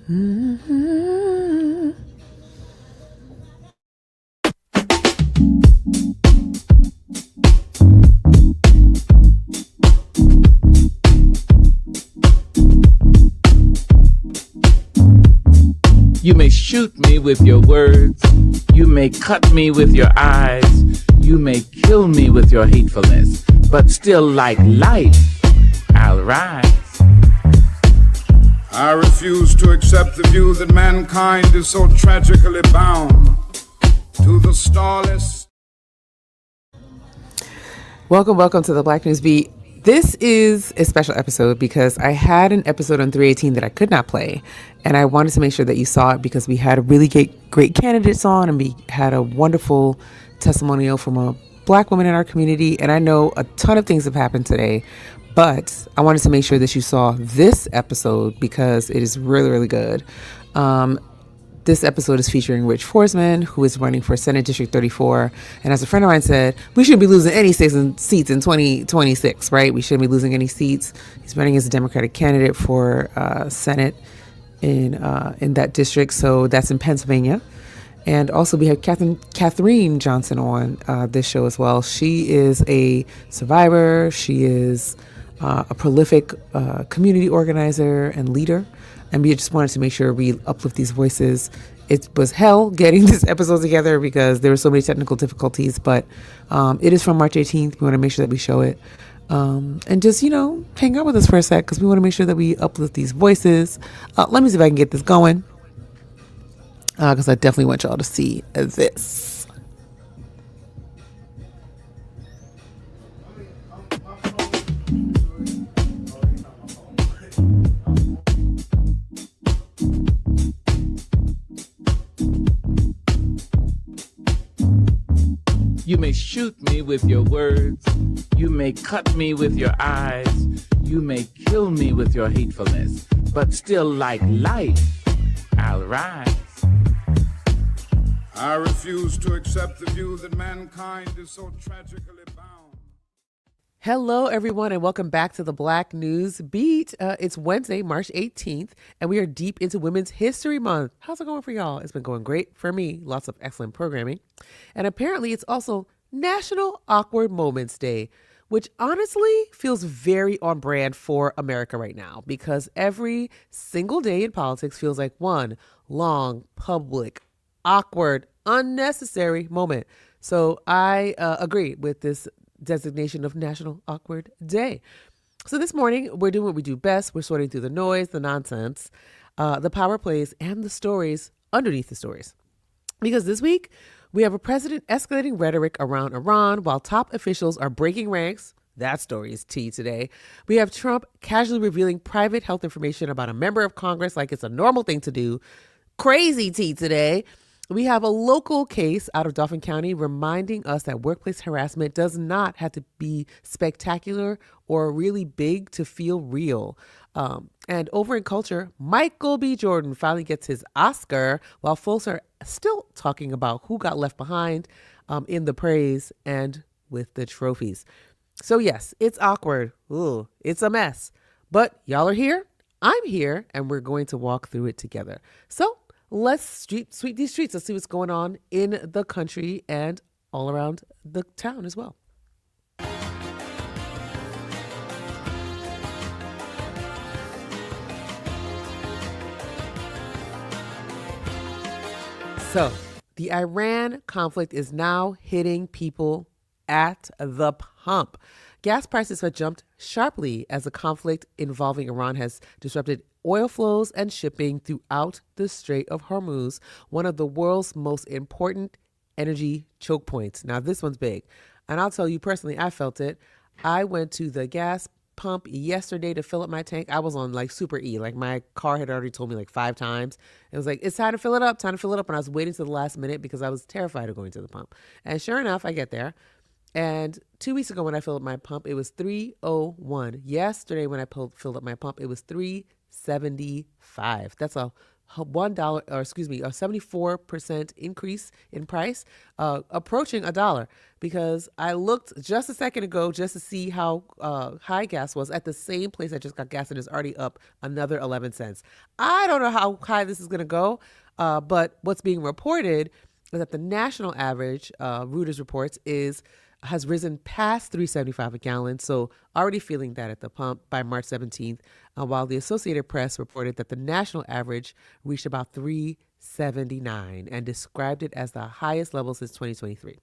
Mm-hmm. You may shoot me with your words. You may cut me with your eyes. You may kill me with your hatefulness. But still, like life, I'll rise. I refuse to accept the view that mankind is so tragically bound to the starless. Welcome to the Black News Beat. This is a special episode because I had an episode on 318 that I could not play, and I wanted to make sure that you saw it because we had a really great candidates on, and we had a wonderful testimonial from a Black woman in our community, and I know a ton of things have happened today, but I wanted to make sure that you saw this episode because it is really, really good. This episode is featuring Rich Forsman, who is running for Senate District 34. And as a friend of mine said, we shouldn't be losing any seats in 2026, right? We shouldn't be losing any seats. He's running as a Democratic candidate for Senate in that district. So that's in Pennsylvania. And also we have Kathryn Johnson on this show as well. She is a survivor. She is a prolific community organizer and leader. And we just wanted to make sure we uplift these voices. It was hell getting this episode together because there were so many technical difficulties, but it is from March 18th. We want to make sure that we show it. And just, hang out with us for a sec because we want to make sure that we uplift these voices. Let me see if I can get this going because I definitely want y'all to see this. You may shoot me with your words. You may cut me with your eyes. You may kill me with your hatefulness. But still, like life, I'll rise. I refuse to accept the view that mankind is so tragically bound. Hello, everyone, and welcome back to the Black News Beat. It's Wednesday, March 18th, and we are deep into Women's History Month. How's it going for y'all? It's been going great for me. Lots of excellent programming. And apparently, it's also National Awkward Moments Day, which honestly feels very on brand for America right now because every single day in politics feels like one long, public, awkward, unnecessary moment. So I agree with this designation of National Awkward Day. So this morning, we're doing what we do best. We're sorting through the noise, the nonsense, the power plays, and the stories underneath the stories. Because this week, we have a president escalating rhetoric around Iran while top officials are breaking ranks. That story is tea today. We have Trump casually revealing private health information about a member of Congress like it's a normal thing to do. Crazy tea today. We have a local case out of Dauphin County reminding us that workplace harassment does not have to be spectacular or really big to feel real. And over in culture, Michael B. Jordan finally gets his Oscar while folks are still talking about who got left behind in the praise and with the trophies. So yes, it's awkward. Ooh, it's a mess. But y'all are here, I'm here, and we're going to walk through it together. So let's sweep these streets. Let's see what's going on in the country and all around the town as well. So the Iran conflict is now hitting people at the pump. Gas prices have jumped sharply as the conflict involving Iran has disrupted oil flows and shipping throughout the Strait of Hormuz, one of the world's most important energy choke points. Now, this one's big. And I'll tell you personally, I felt it. I went to the gas pump yesterday to fill up my tank. I was on like super E. Like my car had already told me like 5 times. It was like, it's time to fill it up, time to fill it up. And I was waiting to the last minute because I was terrified of going to the pump. And sure enough, I get there. And 2 weeks ago when I filled up my pump, it was $3.01. Yesterday when I filled up my pump, it was $3.75. That's a $1, or excuse me, a 74% increase in price, approaching $1. Because I looked just a second ago just to see how high gas was at the same place I just got gas, and it's already up another 11 cents. I don't know how high this is going to go, but what's being reported is that the national average, Reuters reports, has risen past $3.75 a gallon, so already feeling that at the pump by March 17th, while the Associated Press reported that the national average reached about $3.79 and described it as the highest level since 2023.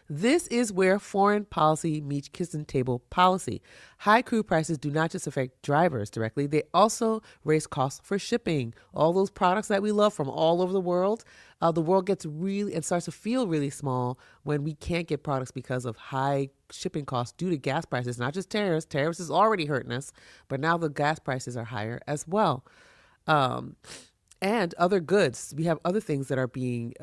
This is where foreign policy meets kitchen table policy. High crude prices do not just affect drivers directly, they also raise costs for shipping. All those products that we love from all over the world gets really and starts to feel really small when we can't get products because of high shipping costs due to gas prices, not just tariffs. Tariffs is already hurting us, but now the gas prices are higher as well. And other goods. We have other things that are being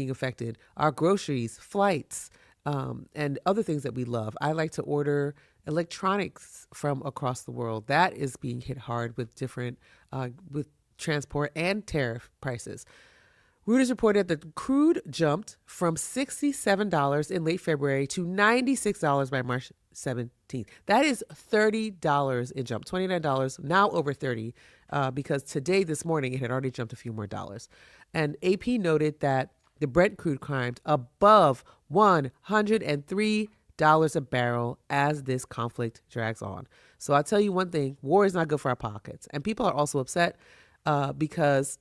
affected. Our groceries, flights, and other things that we love. I like to order electronics from across the world. That is being hit hard with different, with transport and tariff prices. Reuters reported that crude jumped from $67 in late February to $96 by March 17th. That is $30 it jumped, $29, now over $30, because this morning, it had already jumped a few more dollars. And AP noted that the Brent crude climbed above $103 a barrel as this conflict drags on. So I'll tell you one thing, war is not good for our pockets. And people are also upset because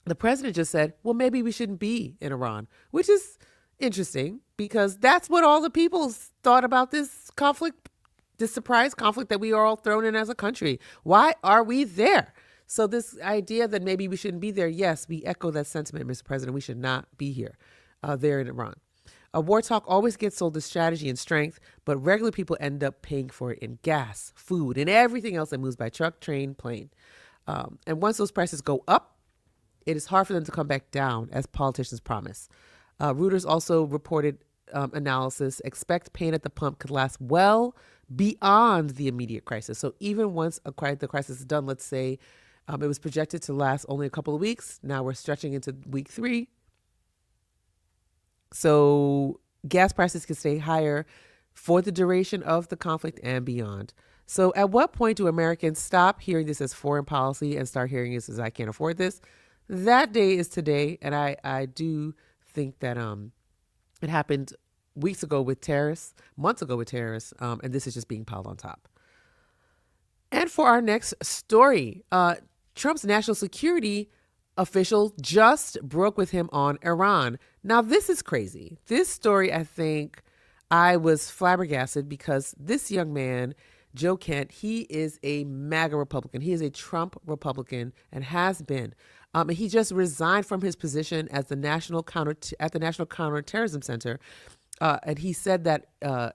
the president just said, well, maybe we shouldn't be in Iran, which is interesting because that's what all the people thought about this conflict, this surprise conflict that we are all thrown in as a country. Why are we there? So this idea that maybe we shouldn't be there, yes, we echo that sentiment, Mr. President. We should not be here, there in Iran. War talk always gets sold as strategy and strength, but regular people end up paying for it in gas, food, and everything else that moves by truck, train, plane. And once those prices go up, it is hard for them to come back down, as politicians promise. Reuters also reported analysis expect pain at the pump could last well beyond the immediate crisis. So even once the crisis is done, let's say it was projected to last only a couple of weeks. Now we're stretching into week 3. So gas prices can stay higher for the duration of the conflict and beyond. So at what point do Americans stop hearing this as foreign policy and start hearing this as I can't afford this? That day is today. And I do think that it happened weeks ago with terrorists, months ago with terrorists, and this is just being piled on top. And for our next story, Trump's national security official just broke with him on Iran. Now, this is crazy. This story, I think I was flabbergasted because this young man, Joe Kent, he is a MAGA Republican. He is a Trump Republican and has been. And he just resigned from his position as at the National Counterterrorism Center. And he said that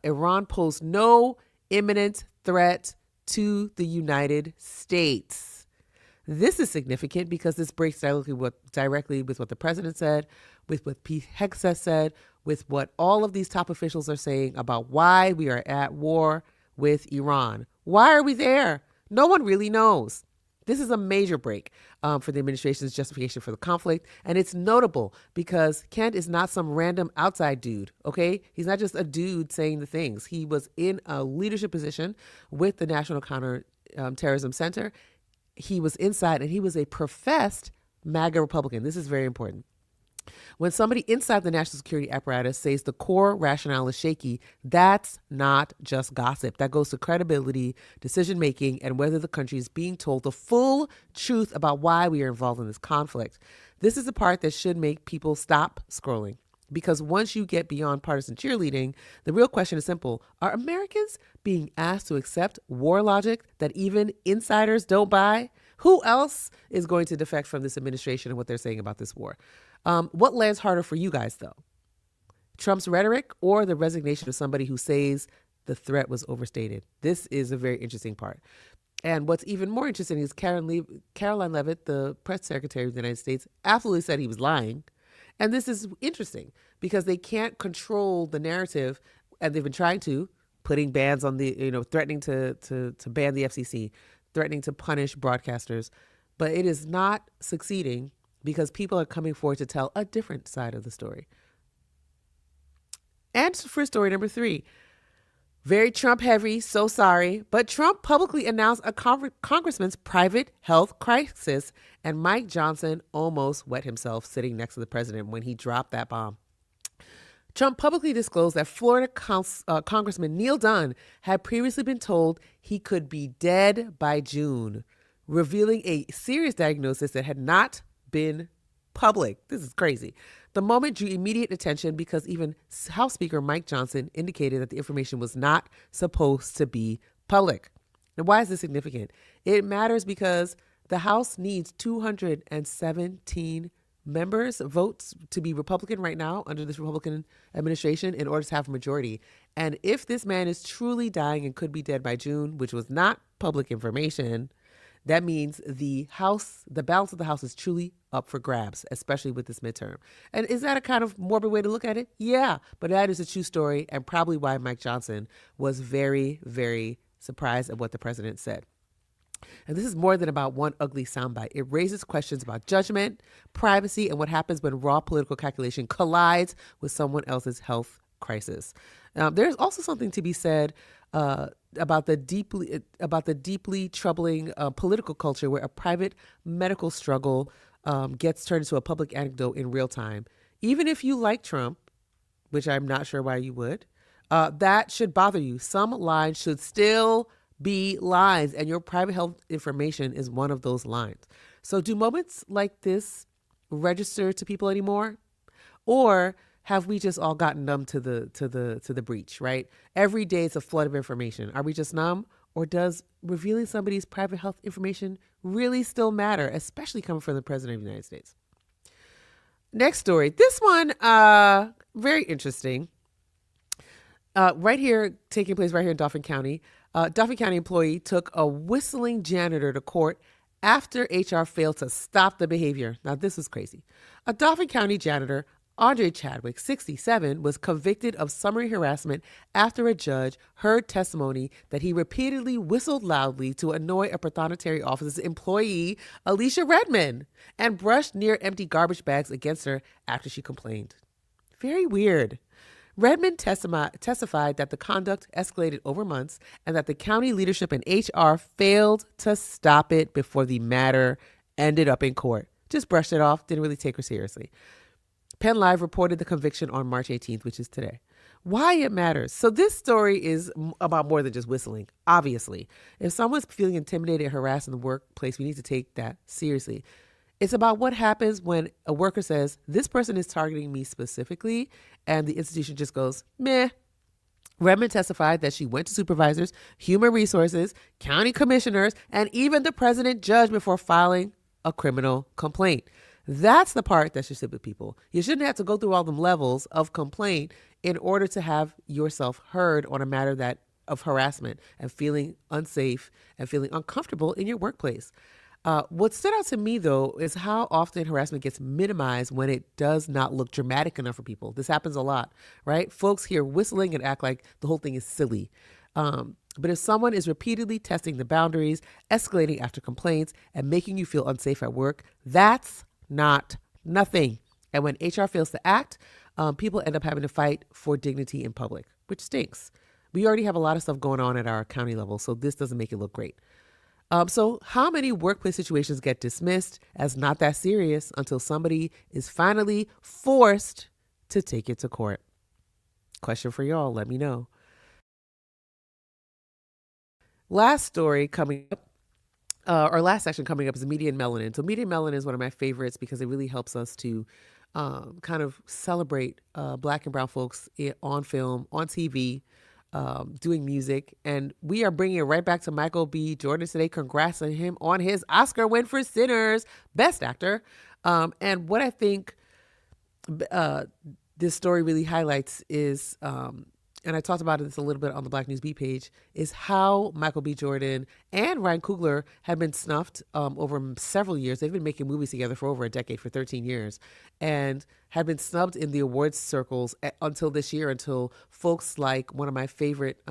Iran posed no imminent threat to the United States. This is significant because this breaks directly with what the president said, with what Pete Hegseth said, with what all of these top officials are saying about why we are at war with Iran. Why are we there? No one really knows. This is a major break for the administration's justification for the conflict. And it's notable because Kent is not some random outside dude, okay? He's not just a dude saying the things. He was in a leadership position with the National Counterterrorism Center. He was inside and he was a professed MAGA Republican. This is very important. When somebody inside the national security apparatus says the core rationale is shaky, that's not just gossip. That goes to credibility, decision-making, and whether the country is being told the full truth about why we are involved in this conflict. This is the part that should make people stop scrolling. Because once you get beyond partisan cheerleading, the real question is simple. Are Americans being asked to accept war logic that even insiders don't buy? Who else is going to defect from this administration and what they're saying about this war? What lands harder for you guys, though? Trump's rhetoric or the resignation of somebody who says the threat was overstated? This is a very interesting part. And what's even more interesting is Caroline Leavitt, the press secretary of the United States, absolutely said he was lying. And this is interesting because they can't control the narrative, and they've been trying to, putting bans on threatening to ban the FCC, threatening to punish broadcasters. but it is not succeeding because people are coming forward to tell a different side of the story. And for story number 3, very Trump heavy, so sorry, but Trump publicly announced a congressman's private health crisis, and Mike Johnson almost wet himself sitting next to the president when he dropped that bomb. Trump publicly disclosed that Florida Congressman Neil Dunn had previously been told he could be dead by June, revealing a serious diagnosis that had not been public. This is crazy. The moment drew immediate attention because even House Speaker Mike Johnson indicated that the information was not supposed to be public. Now, why is this significant? It matters because the House needs 217 members votes to be Republican right now under this Republican administration in order to have a majority. And if this man is truly dying and could be dead by June, which was not public information, that means the balance of the House is truly up for grabs, especially with this midterm. And is that a kind of morbid way to look at it? Yeah, but that is a true story and probably why Mike Johnson was very, very surprised at what the president said. And this is more than about one ugly soundbite. It raises questions about judgment, privacy, and what happens when raw political calculation collides with someone else's health crisis. There's also something to be said about the deeply troubling political culture where a private medical struggle gets turned into a public anecdote in real time. Even if you like Trump, which I'm not sure why you would, that should bother you. Some lines should still be lines, and your private health information is one of those lines. So do moments like this register to people anymore? Or have we just all gotten numb to the breach, right? Every day it's a flood of information. Are we just numb? Or does revealing somebody's private health information really still matter, especially coming from the president of the United States? Next story. This one, very interesting. Right here, taking place right here in Dauphin County. Dauphin County employee took a whistling janitor to court after HR failed to stop the behavior. Now, this is crazy. A Dauphin County janitor, Andre Chadwick, 67, was convicted of summary harassment after a judge heard testimony that he repeatedly whistled loudly to annoy a Prothonotary office's employee, Alicia Redmond, and brushed near empty garbage bags against her after she complained. Very weird. Redmond testified that the conduct escalated over months and that the county leadership and HR failed to stop it before the matter ended up in court. Just brushed it off, didn't really take her seriously. Penn Live reported the conviction on March 18th, which is today. Why it matters. So this story is about more than just whistling, obviously. If someone's feeling intimidated, harassed in the workplace, we need to take that seriously. It's about what happens when a worker says, this person is targeting me specifically, and the institution just goes, meh. Redmond testified that she went to supervisors, human resources, county commissioners, and even the president judge before filing a criminal complaint. That's the part that should sit with people. You shouldn't have to go through all the levels of complaint in order to have yourself heard on a matter of harassment and feeling unsafe and feeling uncomfortable in your workplace. What stood out to me, though, is how often harassment gets minimized when it does not look dramatic enough for people. This happens a lot, right? Folks hear whistling and act like the whole thing is silly. But if someone is repeatedly testing the boundaries, escalating after complaints, and making you feel unsafe at work, that's not nothing. And when HR fails to act, people end up having to fight for dignity in public, which stinks. We already have a lot of stuff going on at our county level, so this doesn't make it look great. So how many workplace situations get dismissed as not that serious until somebody is finally forced to take it to court? Question for y'all. Let me know. Last story coming up, or last section coming up is media and melanin. So media and melanin is one of my favorites because it really helps us to kind of celebrate Black and brown folks on film, on TV, doing music. And we are bringing it right back to Michael B. Jordan today. Congrats on him on his Oscar win for Sinners, Best Actor. And what I think this story really highlights is, and I talked about this a little bit on the Black News Beat page, is how Michael B. Jordan and Ryan Coogler have been snuffed over several years. They've been making movies together for over a decade, for 13 years, and have been snubbed in the awards circles until this year, until folks like one of my favorite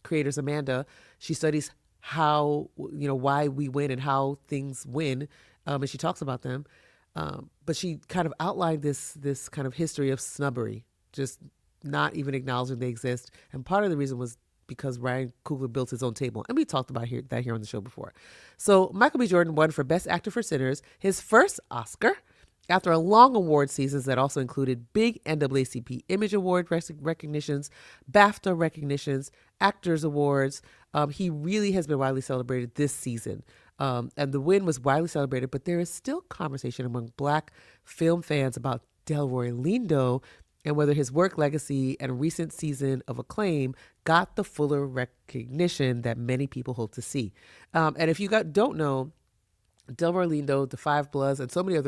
creators, Amanda, she studies how, why we win and how things win. And she talks about them. But she kind of outlined this kind of history of snubbery, just not even acknowledging they exist. And part of the reason was because Ryan Coogler built his own table. And we talked about that here on the show before. So Michael B. Jordan won for Best Actor for Sinners, his first Oscar, after a long award seasons that also included big NAACP Image Award recognitions, BAFTA recognitions, Actors Awards. He really has been widely celebrated this season. And the win was widely celebrated, but there is still conversation among Black film fans about Delroy Lindo and whether his work legacy and recent season of acclaim got the fuller recognition that many people hope to see. And if you don't know, Delroy Lindo, The Five Bloods, and so many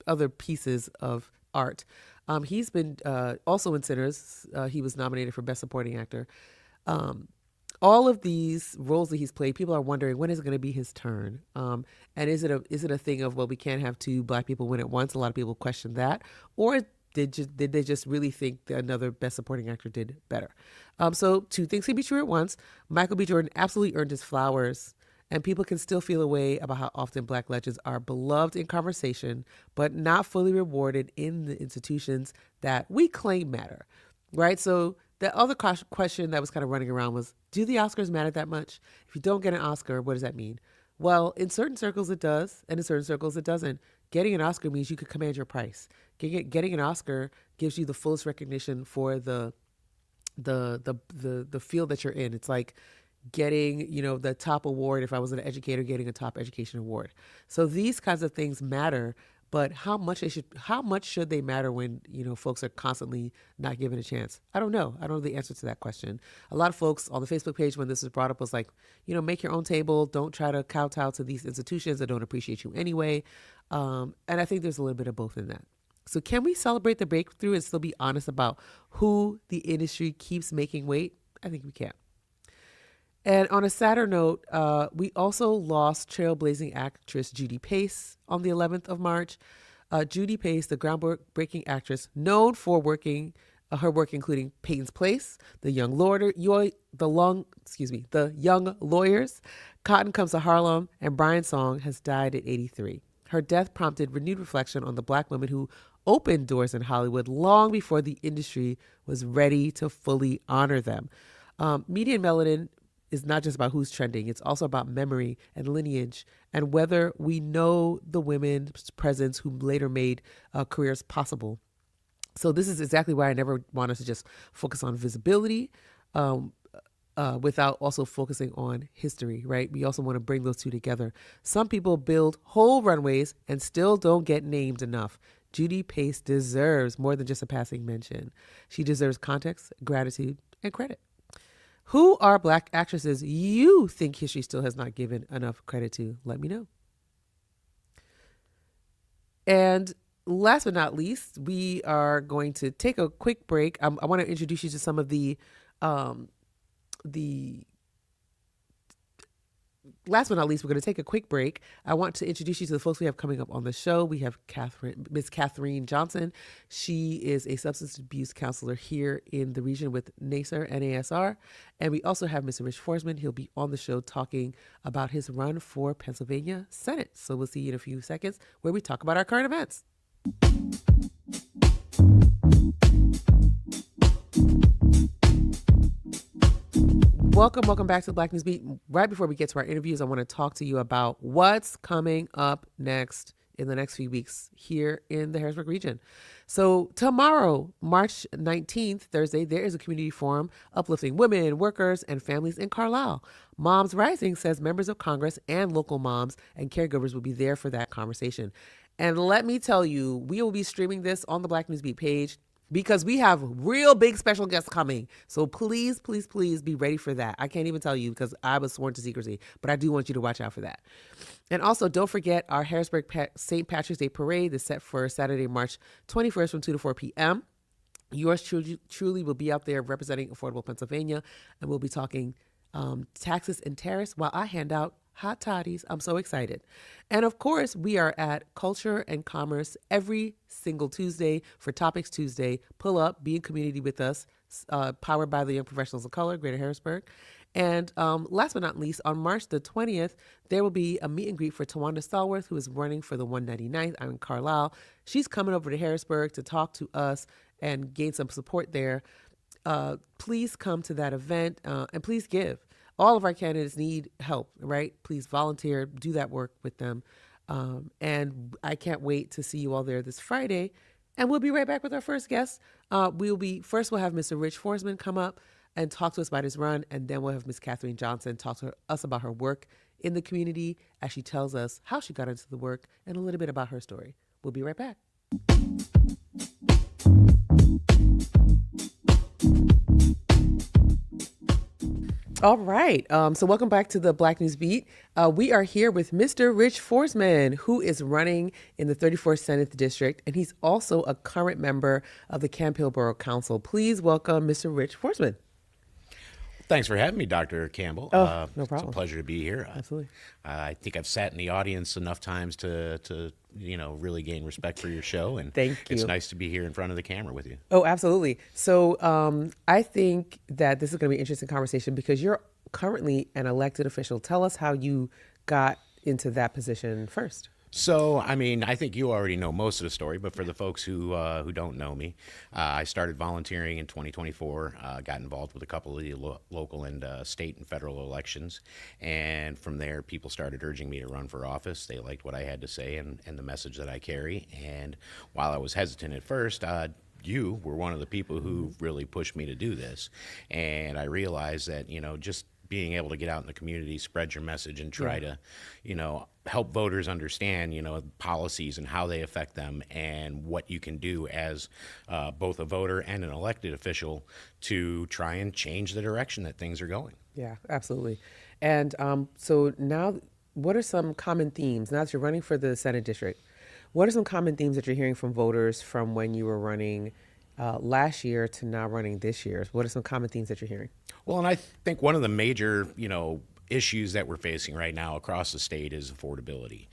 other pieces of art. He's been also in Sinners. He was nominated for Best Supporting Actor. All of these roles that he's played, people are wondering, when is it going to be his turn? And is it a thing of, well, we can't have two Black people win at once? A lot of people question that. Or did they just really think that another Best Supporting Actor did better? So two things can be true at once. Michael B. Jordan absolutely earned his flowers. And people can still feel a way about how often Black legends are beloved in conversation, but not fully rewarded in the institutions that we claim matter, right? So the other question that was kind of running around was, do the Oscars matter that much? If you don't get an Oscar, what does that mean? Well, in certain circles it does, and in certain circles it doesn't. Getting an Oscar means you could command your price. Getting an Oscar gives you the fullest recognition for the field that you're in. It's like getting, the top award. If I was an educator, getting a top education award. So these kinds of things matter, but how much should they matter when, folks are constantly not given a chance? I don't know. I don't know the answer to that question. A lot of folks on the Facebook page, when this was brought up, was like, make your own table. Don't try to kowtow to these institutions that don't appreciate you anyway. And I think there's a little bit of both in that. So can we celebrate the breakthrough and still be honest about who the industry keeps making wait? I think we can. And on a sadder note, we also lost trailblazing actress Judy Pace on the 11th of March. Judy Pace, the groundbreaking actress known for her work including Peyton's Place, The Young Lawyers, Cotton Comes to Harlem, and Brian's Song, has died at 83. Her death prompted renewed reflection on the Black women who opened doors in Hollywood long before the industry was ready to fully honor them. Media and Melanin is not just about who's trending. It's also about memory and lineage and whether we know the women's presence who later made careers possible. So this is exactly why I never want us to just focus on visibility without also focusing on history, right? We also want to bring those two together. Some people build whole runways and still don't get named enough. Judy Pace deserves more than just a passing mention. She deserves context, gratitude, and credit. Who are Black actresses you think history still has not given enough credit to? Let me know. And last but not least, we are going to take a quick break. I want to introduce you to some of last but not least, we're going to take a quick break. I want to introduce you to the folks we have coming up on the show. We have Miss Kathryn Johnson. She is a substance abuse counselor here in the region with NASR. And we also have Mr. Rich Forsman. He'll be on the show talking about his run for Pennsylvania Senate. So we'll see you in a few seconds where we talk about our current events. Welcome back to the Black News Beat. Right before we get to our interviews, I want to talk to you about what's coming up next in the next few weeks here in the Harrisburg region. So tomorrow, March 19th, Thursday, there is a community forum uplifting women, workers, and families in Carlisle. Moms Rising says members of Congress and local moms and caregivers will be there for that conversation. And let me tell you, we will be streaming this on the Black News Beat page, because we have real big special guests coming. So please, please, please be ready for that. I can't even tell you because I was sworn to secrecy, but I do want you to watch out for that. And also, don't forget our Harrisburg St. Patrick's Day Parade is set for Saturday, March 21st from 2 to 4 p.m. Yours truly will be out there representing Affordable Pennsylvania, and we'll be talking taxes and tariffs while I hand out hot toddies. I'm so excited. And of course, we are at Culture and Commerce every single Tuesday for Topics Tuesday. Pull up, be in community with us, powered by the Young Professionals of Color, Greater Harrisburg. And last but not least, on March the 20th, there will be a meet and greet for Tawanda Stallworth, who is running for the 199th. I'm in Carlisle. She's coming over to Harrisburg to talk to us and gain some support there. Please come to that event and please give. All of our candidates need help, right? Please volunteer, do that work with them. And I can't wait to see you all there this Friday. And we'll be right back with our first guest. We'll have Mr. Rich Forsman come up and talk to us about his run. And then we'll have Ms. Kathryn Johnson talk to us about her work in the community as she tells us how she got into the work and a little bit about her story. We'll be right back. All right. So welcome back to the Black News Beat. We are here with Mr. Rich Forsman, who is running in the 34th Senate District, and he's also a current member of the Camp Hill Borough Council. Please welcome Mr. Rich Forsman. Thanks for having me, Dr. Campbell. No problem. It's a pleasure to be here. Absolutely. I think I've sat in the audience enough times to really gain respect for your show, and Thank you. It's nice to be here in front of the camera with you. Oh, absolutely. So I think that this is going to be an interesting conversation because you're currently an elected official. Tell us how you got into that position first. So, I think you already know most of the story, but for the folks who don't know me, I started volunteering in 2024, got involved with a couple of the local and state and federal elections, and from there, people started urging me to run for office. They liked what I had to say and the message that I carry, and while I was hesitant at first, you were one of the people who really pushed me to do this, and I realized that, just being able to get out in the community, spread your message, and try to, help voters understand, policies and how they affect them and what you can do as both a voter and an elected official to try and change the direction that things are going. Yeah, absolutely. And so now, what are some common themes, now that you're running for the Senate District, what are some common themes that you're hearing from voters from when you were running last year to now running this year? What are some common themes that you're hearing? Well, and I think one of the major, issues that we're facing right now across the state is affordability.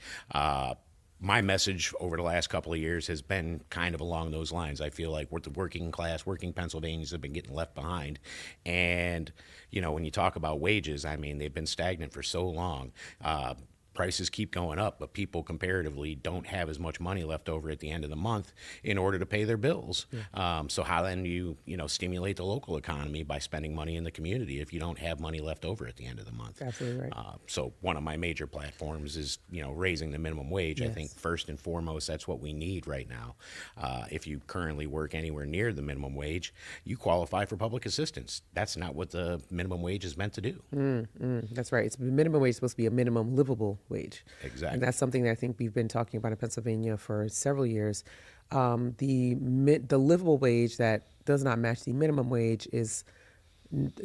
My message over the last couple of years has been kind of along those lines. I feel like the working class, working Pennsylvanians have been getting left behind. And, when you talk about wages, they've been stagnant for so long. Prices keep going up, but people comparatively don't have as much money left over at the end of the month in order to pay their bills. Yeah. So how then you stimulate the local economy by spending money in the community if you don't have money left over at the end of the month? Absolutely right. So one of my major platforms is raising the minimum wage. Yes. I think first and foremost that's what we need right now. If you currently work anywhere near the minimum wage, you qualify for public assistance. That's not what the minimum wage is meant to do. That's right. The minimum wage is supposed to be a minimum livable wage. Exactly. And that's something that I think we've been talking about in Pennsylvania for several years. The livable wage that does not match the minimum wage is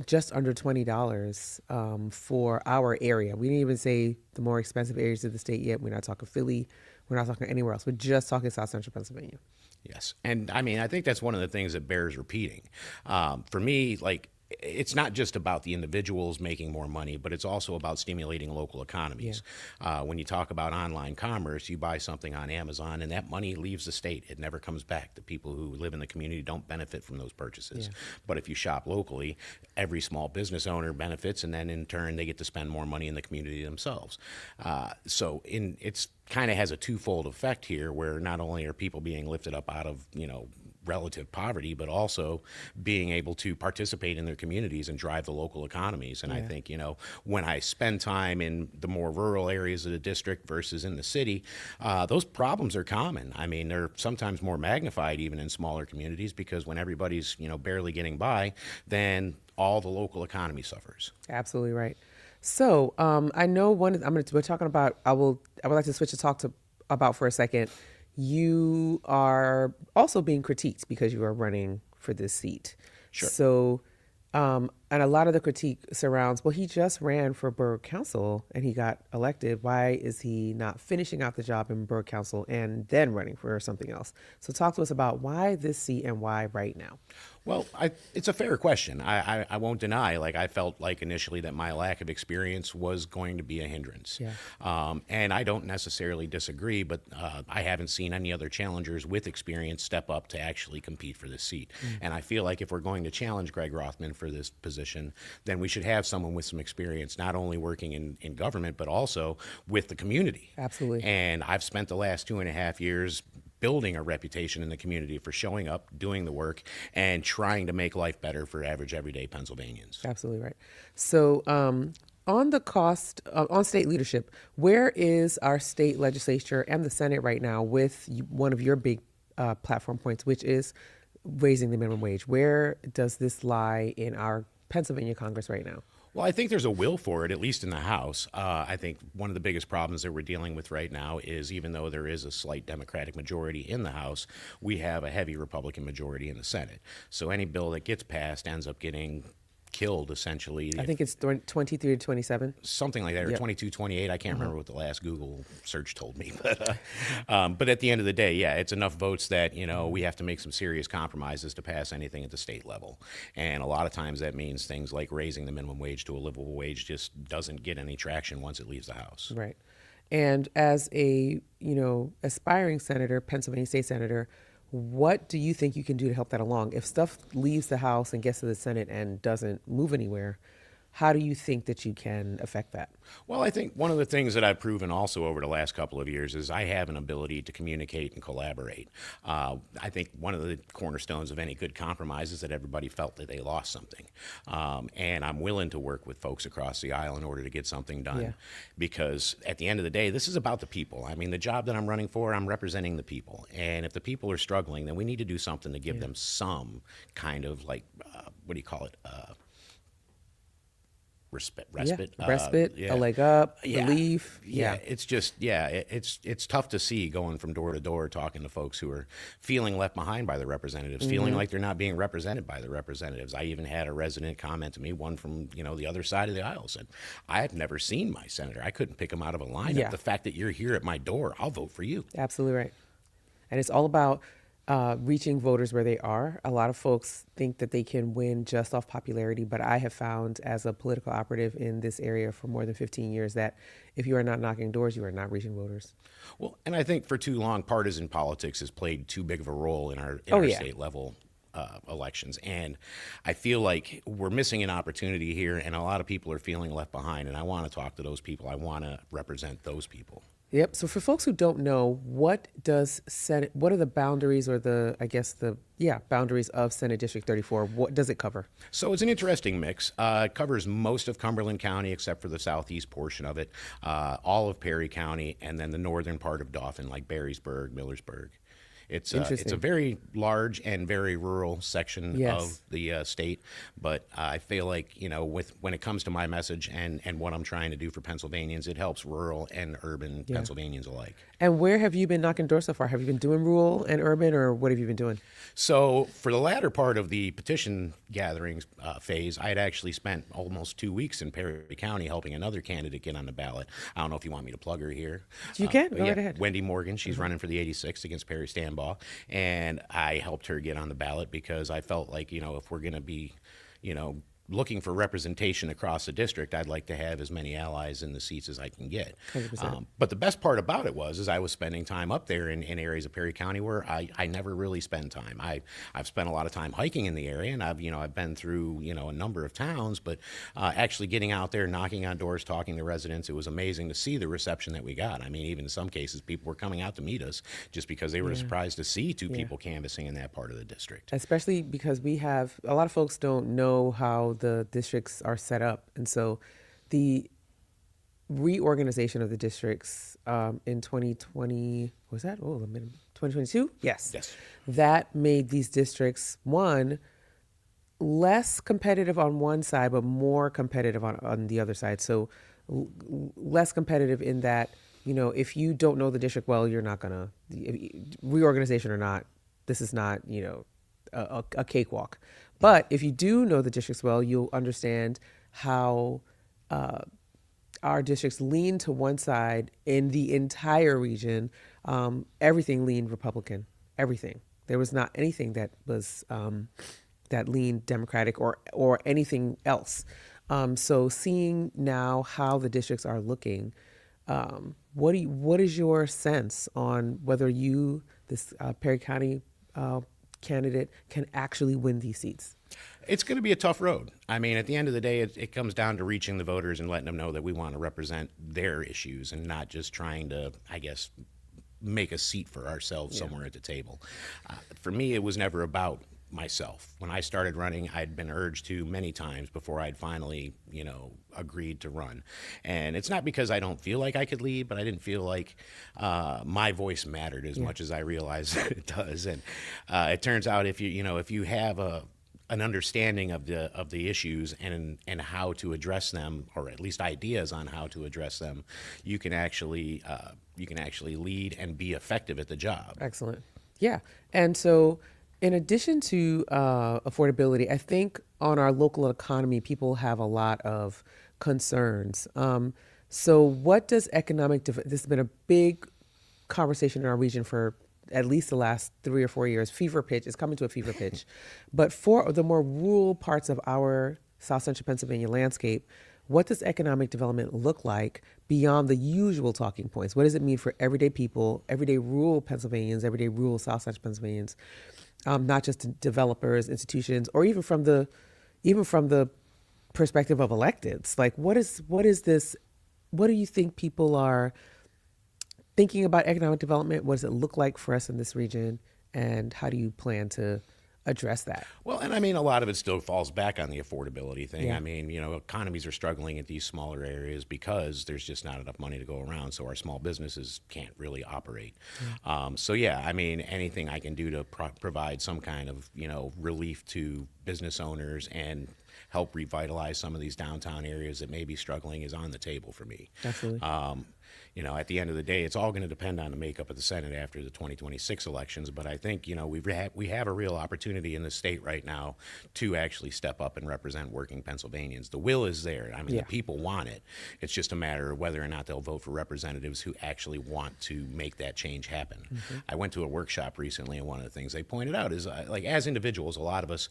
just under $20 for our area. We didn't even say the more expensive areas of the state yet. We're not talking Philly. We're not talking anywhere else. We're just talking South Central Pennsylvania. Yes. And I think that's one of the things that bears repeating. For me, it's not just about the individuals making more money, but it's also about stimulating local economies. Yeah. When you talk about online commerce, you buy something on Amazon and that money leaves the state. It never comes back. The people who live in the community don't benefit from those purchases. Yeah. But if you shop locally, every small business owner benefits, and then in turn they get to spend more money in the community themselves. It's kind of has a twofold effect here, where not only are people being lifted up out of relative poverty, but also being able to participate in their communities and drive the local economies. And yeah. I think, when I spend time in the more rural areas of the district versus in the city, those problems are common. They're sometimes more magnified even in smaller communities, because when everybody's, barely getting by, then all the local economy suffers. Absolutely right. So I know we're talking about, I would like to switch to talk about for a second. You are also being critiqued because you are running for this seat. Sure. So, and a lot of the critique surrounds, well, he just ran for borough council and he got elected. Why is he not finishing out the job in borough council and then running for something else? So talk to us about why this seat and why right now. Well, it's a fair question. I won't deny, I felt like initially that my lack of experience was going to be a hindrance. Yeah. And I don't necessarily disagree, but I haven't seen any other challengers with experience step up to actually compete for this seat. And I feel like if we're going to challenge Greg Rothman for this position, position, then we should have someone with some experience, not only working in government, but also with the community. Absolutely. And I've spent the last 2.5 years building a reputation in the community for showing up, doing the work, and trying to make life better for average, everyday Pennsylvanians. Absolutely right. So, on the cost on state leadership, where is our state legislature and the Senate right now with one of your big platform points, which is raising the minimum wage? Where does this lie in our Pennsylvania Congress right now? Well, I think there's a will for it, at least in the House. I think one of the biggest problems that we're dealing with right now is even though there is a slight Democratic majority in the House, we have a heavy Republican majority in the Senate. So any bill that gets passed ends up getting killed, essentially. I think it's 23 to 27. Something like that, or Yep. 22, 28. I can't remember what the last Google search told me. But at the end of the day, yeah, it's enough votes that, we have to make some serious compromises to pass anything at the state level. And a lot of times that means things like raising the minimum wage to a livable wage just doesn't get any traction once it leaves the House. Right. And as a, aspiring senator, Pennsylvania state senator, what do you think you can do to help that along? If stuff leaves the House and gets to the Senate and doesn't move anywhere, how do you think that you can affect that? Well, I think one of the things that I've proven also over the last couple of years is I have an ability to communicate and collaborate. I think one of the cornerstones of any good compromise is that everybody felt that they lost something. And I'm willing to work with folks across the aisle in order to get something done. Yeah. Because at the end of the day, this is about the people. I mean, the job that I'm running for, I'm representing the people. And if the people are struggling, then we need to do something to give them some kind of what do you call it? Respite, A leg up, Yeah. relief. It's just, it's tough to see going from door to door talking to folks who are feeling left behind by the representatives, feeling like they're not being represented by the representatives. I even had a resident comment to me, one from, the other side of the aisle, said, I've never seen my senator. I couldn't pick him out of a lineup. Yeah. The fact that you're here at my door, I'll vote for you. Absolutely right. And it's all about reaching voters where they are. A lot of folks think that they can win just off popularity, but I have found as a political operative in this area for more than 15 years that if you are not knocking doors, you are not reaching voters. Well, and I think for too long, partisan politics has played too big of a role in our state level elections. And I feel like we're missing an opportunity here, and a lot of people are feeling left behind. And I want to talk to those people. I want to represent those people. Yep. So for folks who don't know, what are the boundaries or boundaries of Senate District 34? What does it cover? So it's an interesting mix. It covers most of Cumberland County except for the southeast portion of it, all of Perry County, and then the northern part of Dauphin, like Berrysburg, Millersburg. It's a very large and very rural section of the state, but I feel like, when it comes to my message and what I'm trying to do for Pennsylvanians, it helps rural and urban Pennsylvanians alike. And where have you been knocking doors so far? Have you been doing rural and urban, or what have you been doing? So for the latter part of the petition gatherings phase, I had actually spent almost 2 weeks in Perry County helping another candidate get on the ballot. I don't know if you want me to plug her here. You can. Go right ahead. Wendy Morgan. She's running for the 86th against Perry Stambaugh. And I helped her get on the ballot because I felt like, if we're going to be, looking for representation across the district, I'd like to have as many allies in the seats as I can get. 100%. But the best part about it is I was spending time up there in areas of Perry County where I never really spend time. I've spent a lot of time hiking in the area, and I've been through, a number of towns, but actually getting out there, knocking on doors, talking to residents, it was amazing to see the reception that we got. I mean, even in some cases, people were coming out to meet us just because they were surprised to see two people canvassing in that part of the district. Especially because we have a lot of folks don't know how the districts are set up. And so the reorganization of the districts in 2020, was that? 2022? Yes. That made these districts, one, less competitive on one side, but more competitive on the other side. So less competitive in that, if you don't know the district well, you're not going to, reorganization or not, this is not, a cakewalk. But if you do know the districts well, you'll understand how our districts lean to one side in the entire region. Everything leaned Republican. Everything. There was not anything that was that leaned Democratic or anything else. So seeing now how the districts are looking, what is your sense on whether this Perry County candidate can actually win these seats? It's going to be a tough road. I mean, at the end of the day, it comes down to reaching the voters and letting them know that we want to represent their issues and not just trying to, I guess, make a seat for ourselves somewhere at the table. For me, it was never about myself. When I started running, I'd been urged to many times before I'd finally, agreed to run. And it's not because I don't feel like I could lead, but I didn't feel like my voice mattered as much as I realized that it does. And it turns out if you have an understanding of the issues and how to address them, or at least ideas on how to address them, you can actually lead and be effective at the job. Excellent. Yeah. And so in addition to affordability, I think on our local economy, people have a lot of concerns. So what does this has been a big conversation in our region for at least the last 3 or 4 years. Fever pitch. It's coming to a fever pitch. But for the more rural parts of our South Central Pennsylvania landscape, what does economic development look like beyond the usual talking points? What does it mean for everyday people, everyday rural Pennsylvanians, everyday rural South Central Pennsylvanians, not just developers, institutions, or even from the perspective of electeds? Like, what is this? What do you think people are thinking about economic development? What does it look like for us in this region? And how do you plan to address that? Well, and I mean, a lot of it still falls back on the affordability thing. Yeah. I mean, economies are struggling at these smaller areas because there's just not enough money to go around. So our small businesses can't really operate. So yeah, I mean, anything I can do to provide some kind of, relief to business owners and help revitalize some of these downtown areas that may be struggling is on the table for me. Absolutely. At the end of the day, it's all going to depend on the makeup of the Senate after the 2026 elections. But I think, we have a real opportunity in the state right now to actually step up and represent working Pennsylvanians. The will is there. I mean, Yeah. the people want it. It's just a matter of whether or not they'll vote for representatives who actually want to make that change happen. Mm-hmm. I went to a workshop recently, and one of the things they pointed out is, as individuals, a lot of us,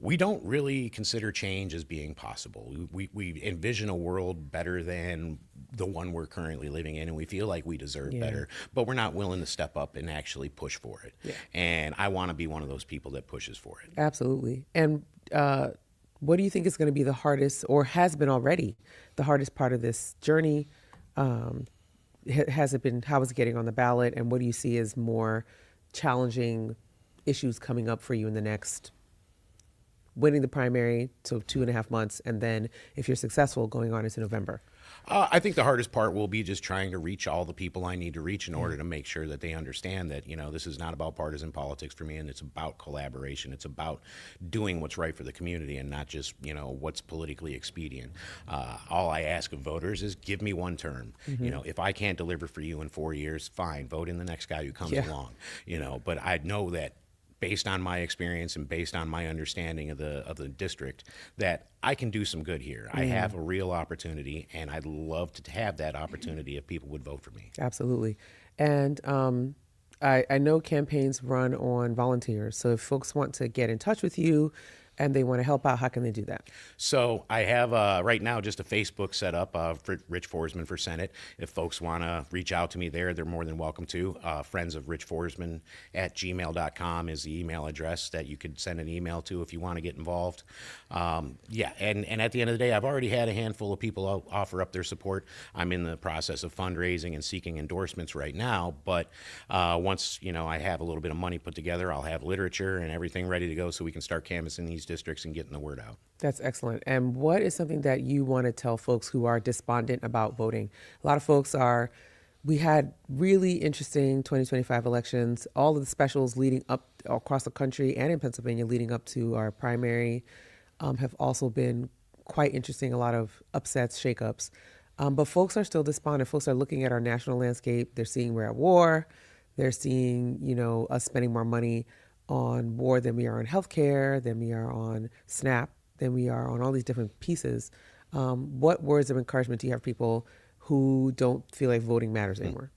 we don't really consider change as being possible. We envision a world better than the one we're currently living in, and we feel like we deserve better, but we're not willing to step up and actually push for it. Yeah. And I want to be one of those people that pushes for it. Absolutely. And what do you think is going to be the hardest, or has been already, the hardest part of this journey? Has it been, how is it getting on the ballot? And what do you see as more challenging issues coming up for you in the next, winning the primary, so 2.5 months, and then if you're successful, going on into November? I think the hardest part will be just trying to reach all the people I need to reach in order to make sure that they understand that, this is not about partisan politics for me, and it's about collaboration. It's about doing what's right for the community and not just, what's politically expedient. All I ask of voters is give me one term. If I can't deliver for you in 4 years, fine, vote in the next guy who comes along. But I know that based on my experience and based on my understanding of the district, that I can do some good here. I have a real opportunity, and I'd love to have that opportunity if people would vote for me. Absolutely. And I know campaigns run on volunteers. So if folks want to get in touch with you and they want to help out, how can they do that? So I have right now just a Facebook set up for Rich Forsman for Senate. If folks want to reach out to me there, they're more than welcome to. Friends of Rich Forsman at gmail.com is the email address that you could send an email to if you want to get involved. And at the end of the day, I've already had a handful of people offer up their support. I'm in the process of fundraising and seeking endorsements right now. But once I have a little bit of money put together, I'll have literature and everything ready to go so we can start canvassing these districts and getting the word out. That's excellent. And what is something that you want to tell folks who are despondent about voting? A lot of folks we had really interesting 2025 elections, all of the specials leading up across the country and in Pennsylvania leading up to our primary have also been quite interesting, a lot of upsets, shakeups. But folks are still despondent. Folks are looking at our national landscape. They're seeing we're at war. They're seeing, us spending more money on war than we are on healthcare, than we are on SNAP, than we are on all these different pieces. What words of encouragement do you have for people who don't feel like voting matters anymore?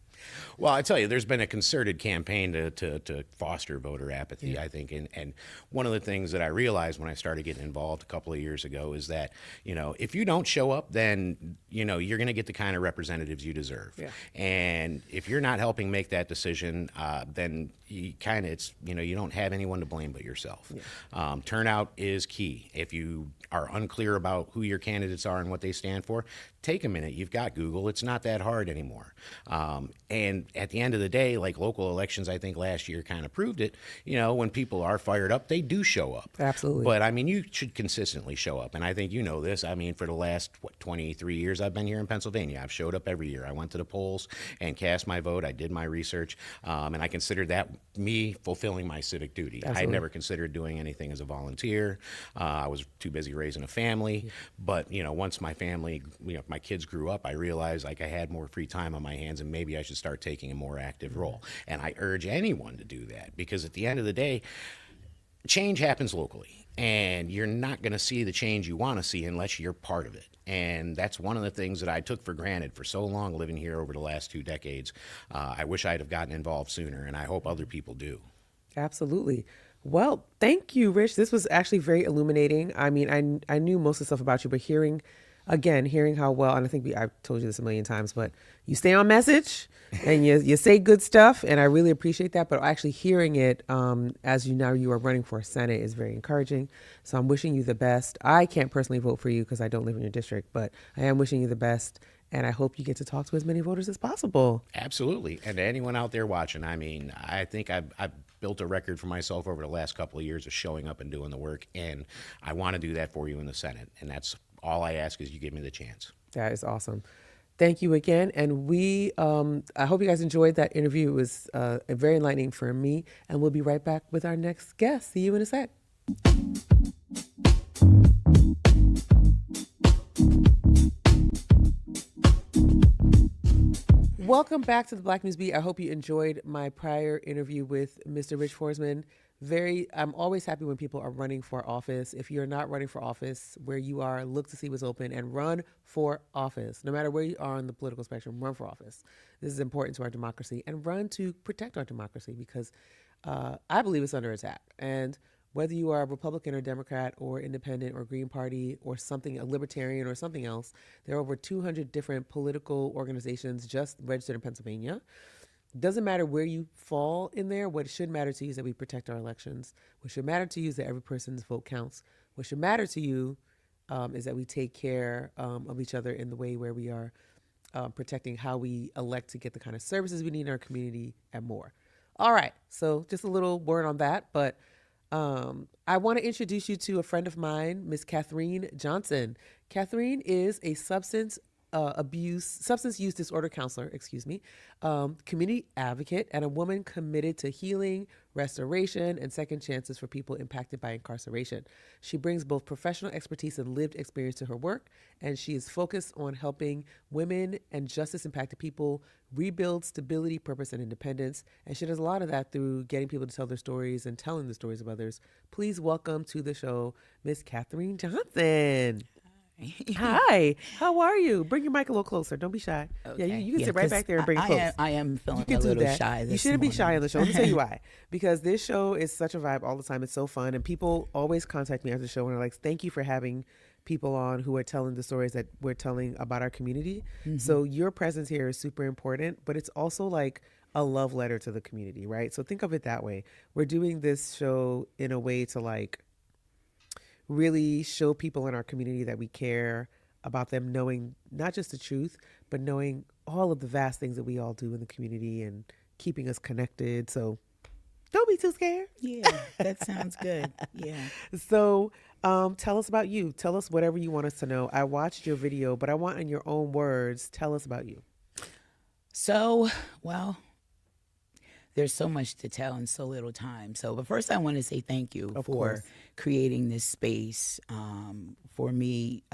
Well, I tell you, there's been a concerted campaign to foster voter apathy, I think. And one of the things that I realized when I started getting involved a couple of years ago is that, if you don't show up, then, you're going to get the kind of representatives you deserve. Yeah. And if you're not helping make that decision, then you kind of, it's, you don't have anyone to blame but yourself. Turnout is key. If you are unclear about who your candidates are and what they stand for, take a minute. You've got Google. It's not that hard anymore. And at the end of the day, like local elections, I think last year kind of proved it. When people are fired up, they do show up. Absolutely. But I mean, you should consistently show up. And I think this. I mean, for the last 23 years I've been here in Pennsylvania, I've showed up every year. I went to the polls and cast my vote. I did my research, and I considered that me fulfilling my civic duty. Absolutely. I never considered doing anything as a volunteer. I was too busy raising a family. But once my family, my kids grew up, I realized like I had more free time on my hands, and maybe I should start taking a more active role. And I urge anyone to do that, because at the end of the day, change happens locally, and you're not going to see the change you want to see unless you're part of it. And that's one of the things that I took for granted for so long living here over the last 2 decades. I wish I'd have gotten involved sooner, and I hope other people do. Absolutely. Well, thank you, Rich. This was actually very illuminating. I mean, I knew most of the stuff about you, but hearing how well, and I think I've told you this a million times, but you stay on message and you say good stuff, and I really appreciate that. But actually hearing it as you are running for Senate is very encouraging. So I'm wishing you the best. I can't personally vote for you because I don't live in your district, but I am wishing you the best, and I hope you get to talk to as many voters as possible. Absolutely. And to anyone out there watching, I mean, I think I've built a record for myself over the last couple of years of showing up and doing the work, and I want to do that for you in the Senate, and that's all I ask is you give me the chance. That is awesome. Thank you again. And I hope you guys enjoyed that interview. It was very enlightening for me. And we'll be right back with our next guest. See you in a sec. Welcome back to the Black News Beat. I hope you enjoyed my prior interview with Mr. Rich Forsman. I'm always happy when people are running for office. If you're not running for office where you are, look to see what's open and run for office. No matter where you are on the political spectrum, run for office. This is important to our democracy, and run to protect our democracy, because I believe it's under attack. And whether you are a Republican or Democrat or Independent or Green Party or something, a Libertarian or something else, there are over 200 different political organizations just registered in Pennsylvania. Doesn't matter where you fall in there. What should matter to you is that we protect our elections. What should matter to you is that every person's vote counts. What should matter to you is that we take care of each other in the way where we are protecting how we elect to get the kind of services we need in our community and more. All right, so just a little word on that, but I want to introduce you to a friend of mine, Miss Kathryn Johnson. Kathryn is a substance use disorder counselor, community advocate, and a woman committed to healing, restoration, and second chances for people impacted by incarceration. She brings both professional expertise and lived experience to her work, and she is focused on helping women and justice-impacted people rebuild stability, purpose, and independence. And she does a lot of that through getting people to tell their stories and telling the stories of others. Please welcome to the show, Miss Kathryn Johnson. Hi, how are you? Bring your mic a little closer. Don't be shy. Okay. Yeah, you can sit right back there and bring it close. I am feeling You a can do little that. shy this You shouldn't be shy morning. on the show. Let me tell you why. Because this show is such a vibe all the time. It's so fun. And people always contact me after the show and are like, thank you for having people on who are telling the stories that we're telling about our community. Mm-hmm. So your presence here is super important, but it's also like a love letter to the community, right? So think of it that way. We're doing this show in a way to like really show people in our community that we care about them, knowing not just the truth, but knowing all of the vast things that we all do in the community and keeping us connected. So don't be too scared. Yeah, that sounds good. Yeah. So tell us about you. Tell us whatever you want us to know. I watched your video, but I want in your own words, tell us about you. So, well, there's so much to tell in so little time. But first I want to say thank you for creating this space for me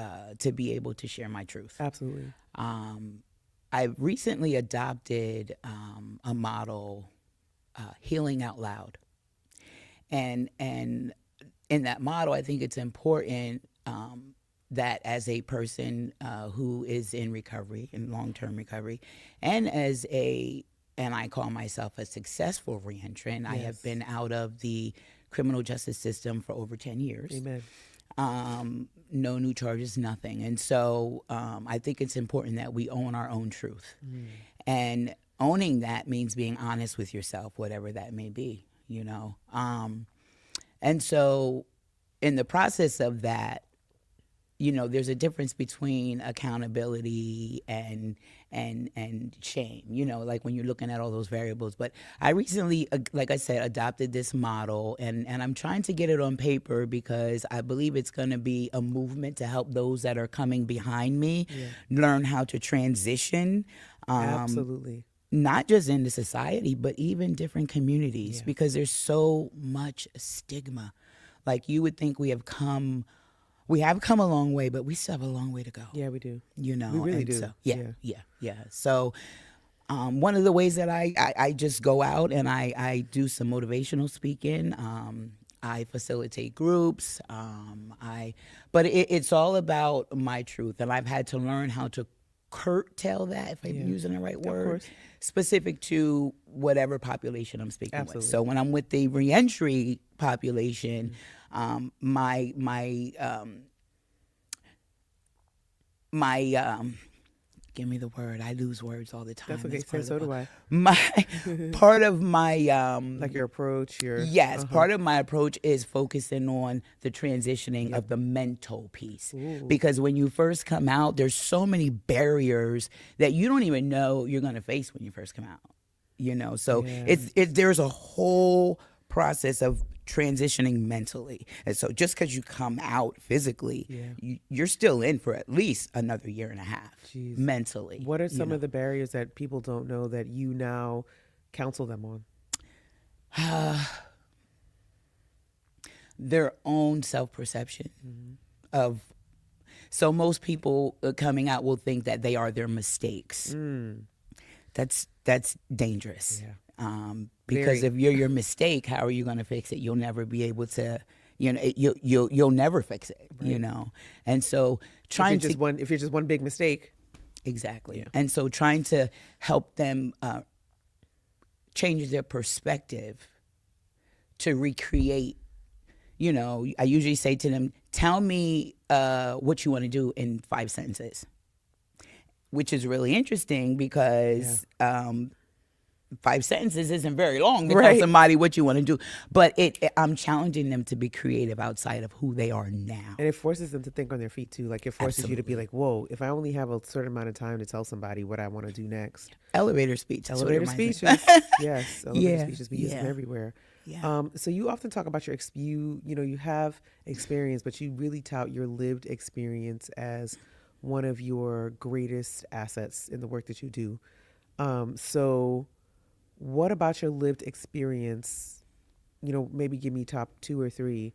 to be able to share my truth. Absolutely. I recently adopted a model, Healing Out Loud. And in that model, I think it's important that as a person who is in recovery, in long-term recovery, and and I call myself a successful reentrant. Yes. I have been out of the criminal justice system for over 10 years. Amen. No new charges, nothing. And so I think it's important that we own our own truth. Mm. And owning that means being honest with yourself, whatever that may be, you know. And so in the process of that, you know, there's a difference between accountability and shame, you know, like when you're looking at all those variables. But I recently, like I said, adopted this model, and I'm trying to get it on paper because I believe it's going to be a movement to help those that are coming behind me learn how to transition. Absolutely. Not just in the society, but even different communities, because there's so much stigma. Like, you would think we have come a long way, but we still have a long way to go. Yeah, we do. You know, We really and do. So, yeah. So, one of the ways that I just go out and I do some motivational speaking. I facilitate groups. But it's all about my truth, and I've had to learn how to curtail that, if I'm using the right word, specific to whatever population I'm speaking Absolutely. with. So when I'm with the reentry population, my give me the word. I lose words all the time. That's okay. part So of do I. My part of my Like your approach, your part of my approach is focusing on the transitioning of the mental piece. Because when you first come out, there's so many barriers that you don't even know you're going to face when you first come out. You know, so there's a whole process of transitioning mentally. And so just because you come out physically, you're still in for at least another year and a half mentally. What are some of the barriers that people don't know that you now counsel them on? Their own self-perception of, so most people coming out will think that they are their mistakes. That's dangerous. Because if you're your mistake, how are you going to fix it? You'll never be able to, you know, you'll never fix it, you know? And so if you're just one big mistake. Exactly. Yeah. And so trying to help them change their perspective to recreate, you know, I usually say to them, tell me what you want to do in 5 sentences, which is really interesting because 5 sentences isn't very long to tell somebody what you want to do. But I'm challenging them to be creative outside of who they are now. And it forces them to think on their feet too. Like, it forces you to be like, whoa, if I only have a certain amount of time to tell somebody what I want to do next. Elevator speech. Elevator speeches. Yes. Elevator speeches. We use them everywhere. Yeah. So you often talk about you have experience, but you really tout your lived experience as one of your greatest assets in the work that you do. So what about your lived experience, you know, maybe give me top 2 or 3,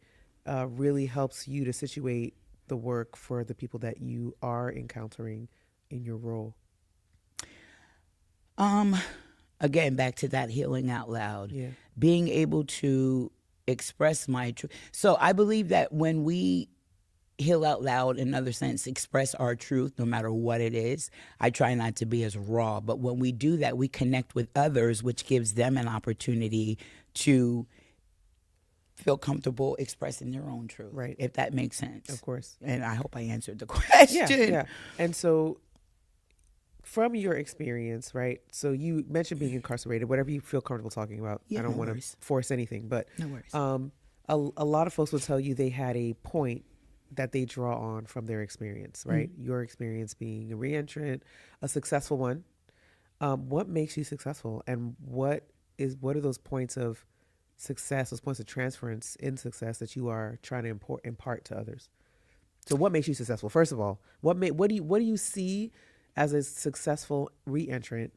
really helps you to situate the work for the people that you are encountering in your role? Again, back to that healing out loud, being able to express my truth. So I believe that when we heal out loud, in another sense, express our truth, no matter what it is. I try not to be as raw, but when we do that, we connect with others, which gives them an opportunity to feel comfortable expressing their own truth. Right. If that makes sense. Of course. And I hope I answered the question. Yeah. And so from your experience, right? So you mentioned being incarcerated, whatever you feel comfortable talking about. I don't want to force anything, but no worries. A lot of folks will tell you they had a point that they draw on from their experience, right? Your experience being a reentrant, a successful one. What makes you successful, and what are those points of success, those points of transference in success that you are trying to impart to others? So what makes you successful? First of all, what do you see as a successful reentrant?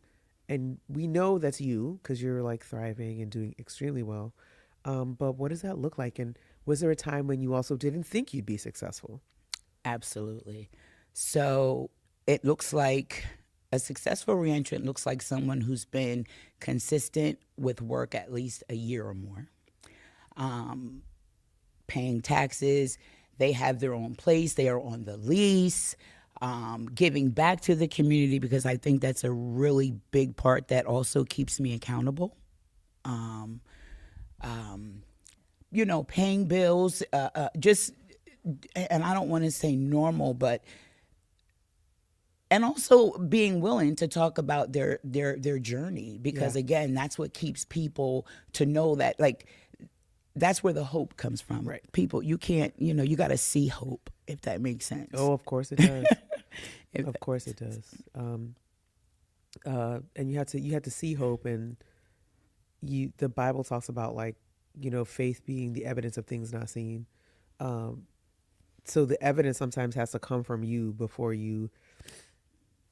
And we know that's you because you're like thriving and doing extremely well. But what does that look like? And was there a time when you also didn't think you'd be successful? Absolutely. So it looks like a successful reentrant looks like someone who's been consistent with work at least a year or more, paying taxes. They have their own place. They are on the lease, giving back to the community, because I think that's a really big part that also keeps me accountable. You know, paying bills, just, and I don't want to say normal, but and also being willing to talk about their journey, because again, that's what keeps people to know that, like, that's where the hope comes from. Right. People, you can't, you got to see hope, if that makes sense. Oh, of course it does. Of course it does. And you have to see hope, and the Bible talks about, like, faith being the evidence of things not seen. So the evidence sometimes has to come from you before you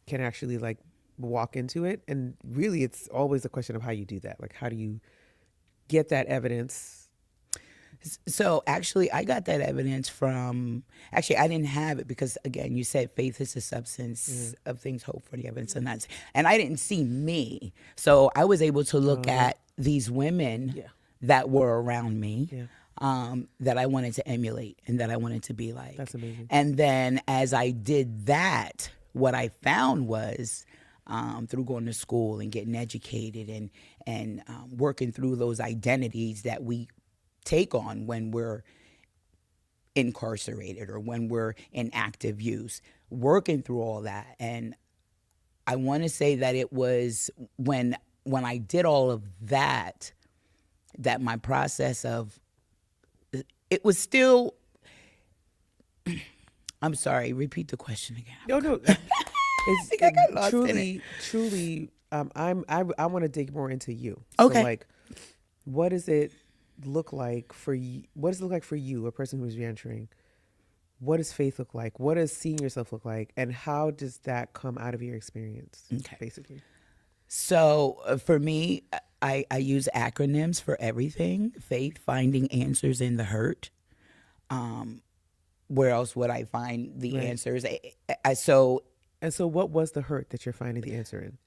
can actually, like, walk into it. And really, it's always a question of how you do that. Like, how do you get that evidence? So actually, I got that evidence from, actually, I didn't have it because, again, you said faith is the substance of things hoped for, the evidence of not. And I didn't see me. So I was able to look at these women that were around me, that I wanted to emulate and that I wanted to be like. That's amazing. And then as I did that, what I found was, through going to school and getting educated and working through those identities that we take on when we're incarcerated or when we're in active use, working through all that. And I want to say that it was when I did all of that, that my process of, it was still, I'm sorry, repeat the question again. No. I think I got lost in it. Truly, I want to dig more into you. Okay. So, like, what does it look like for you? What does it look like for you, a person who's reentering? What does faith look like? What does seeing yourself look like? And how does that come out of your experience, basically? So for me, I use acronyms for everything. Faith, finding answers in the hurt. Where else would I find the answers? So what was the hurt that you're finding the answer in?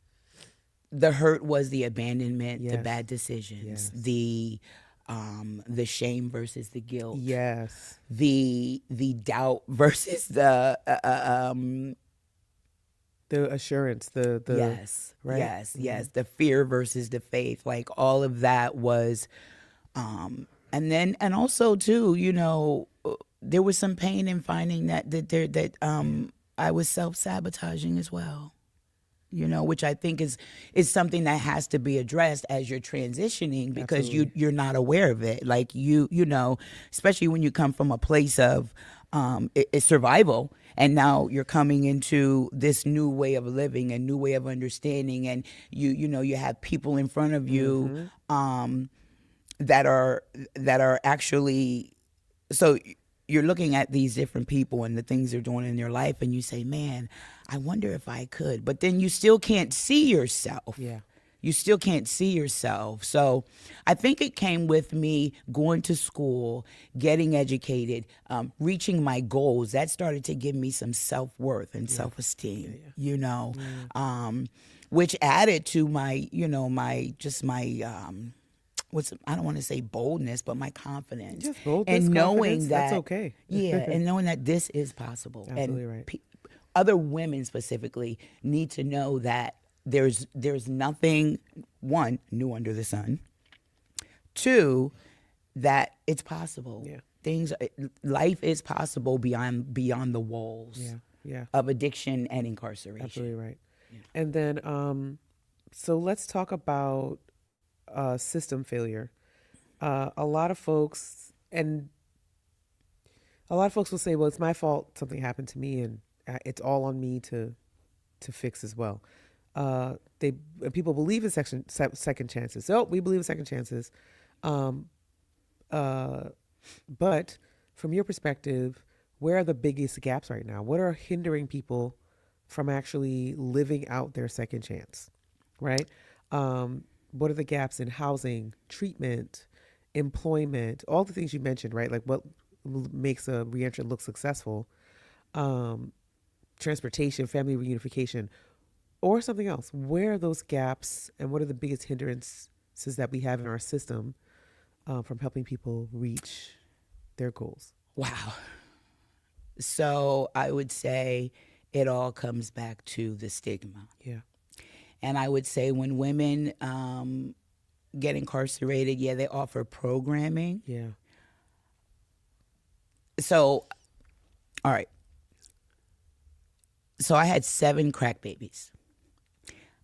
The hurt was the abandonment, the Yes. bad decisions, Yes. the shame versus the guilt. Yes. The doubt versus the assurance, the yes, right? yes, the fear versus the faith. Like, all of that was, and also too, there was some pain in finding that I was self-sabotaging as well. Which I think is something that has to be addressed as you're transitioning, because you're not aware of it. Like, especially when you come from a place of it's survival, and now you're coming into this new way of living, a new way of understanding, and you have people in front of you that are actually, so you're looking at these different people and the things they're doing in their life, and you say, man, I wonder if I could. But then you still can't see yourself. Yeah. You still can't see yourself. So I think it came with me going to school, getting educated, reaching my goals. That started to give me some self-worth and self-esteem, which added to my, I don't want to say boldness, but my confidence. Just boldness, and knowing confidence, that that's okay. and knowing that this is possible. Absolutely and right. Other women specifically need to know that there's nothing, one, new under the sun. Two, that it's possible. Yeah. Life is possible beyond the walls. Yeah. Of addiction and incarceration. Absolutely right. Yeah. And then, so let's talk about system failure. A lot of folks will say, well, it's my fault, something happened to me, and it's all on me to fix as well. People believe in second chances. So we believe in second chances. But from your perspective, where are the biggest gaps right now? What are hindering people from actually living out their second chance, right? What are the gaps in housing, treatment, employment, all the things you mentioned, right? Like, what makes a reentrant look successful? Transportation, family reunification, or something else. Where are those gaps, and what are the biggest hindrances that we have in our system from helping people reach their goals? Wow. So I would say it all comes back to the stigma. Yeah. And I would say when women get incarcerated, they offer programming. Yeah. So, all right. So I had 7 crack babies.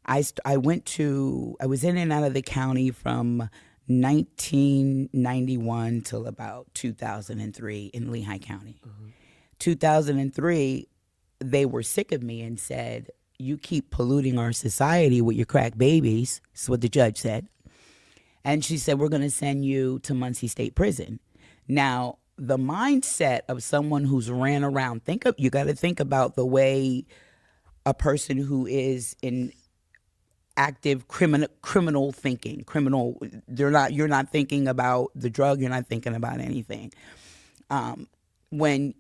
I was in and out of the county from 1991 till about 2003 in Lehigh County. 2003, they were sick of me and said, "You keep polluting our society with your crack babies." That's what the judge said. And she said, "We're going to send you to Muncie State Prison." Now, the mindset of someone who's ran around, you got to think about the way a person who is in active criminal thinking, you're not thinking about the drug, you're not thinking about anything. When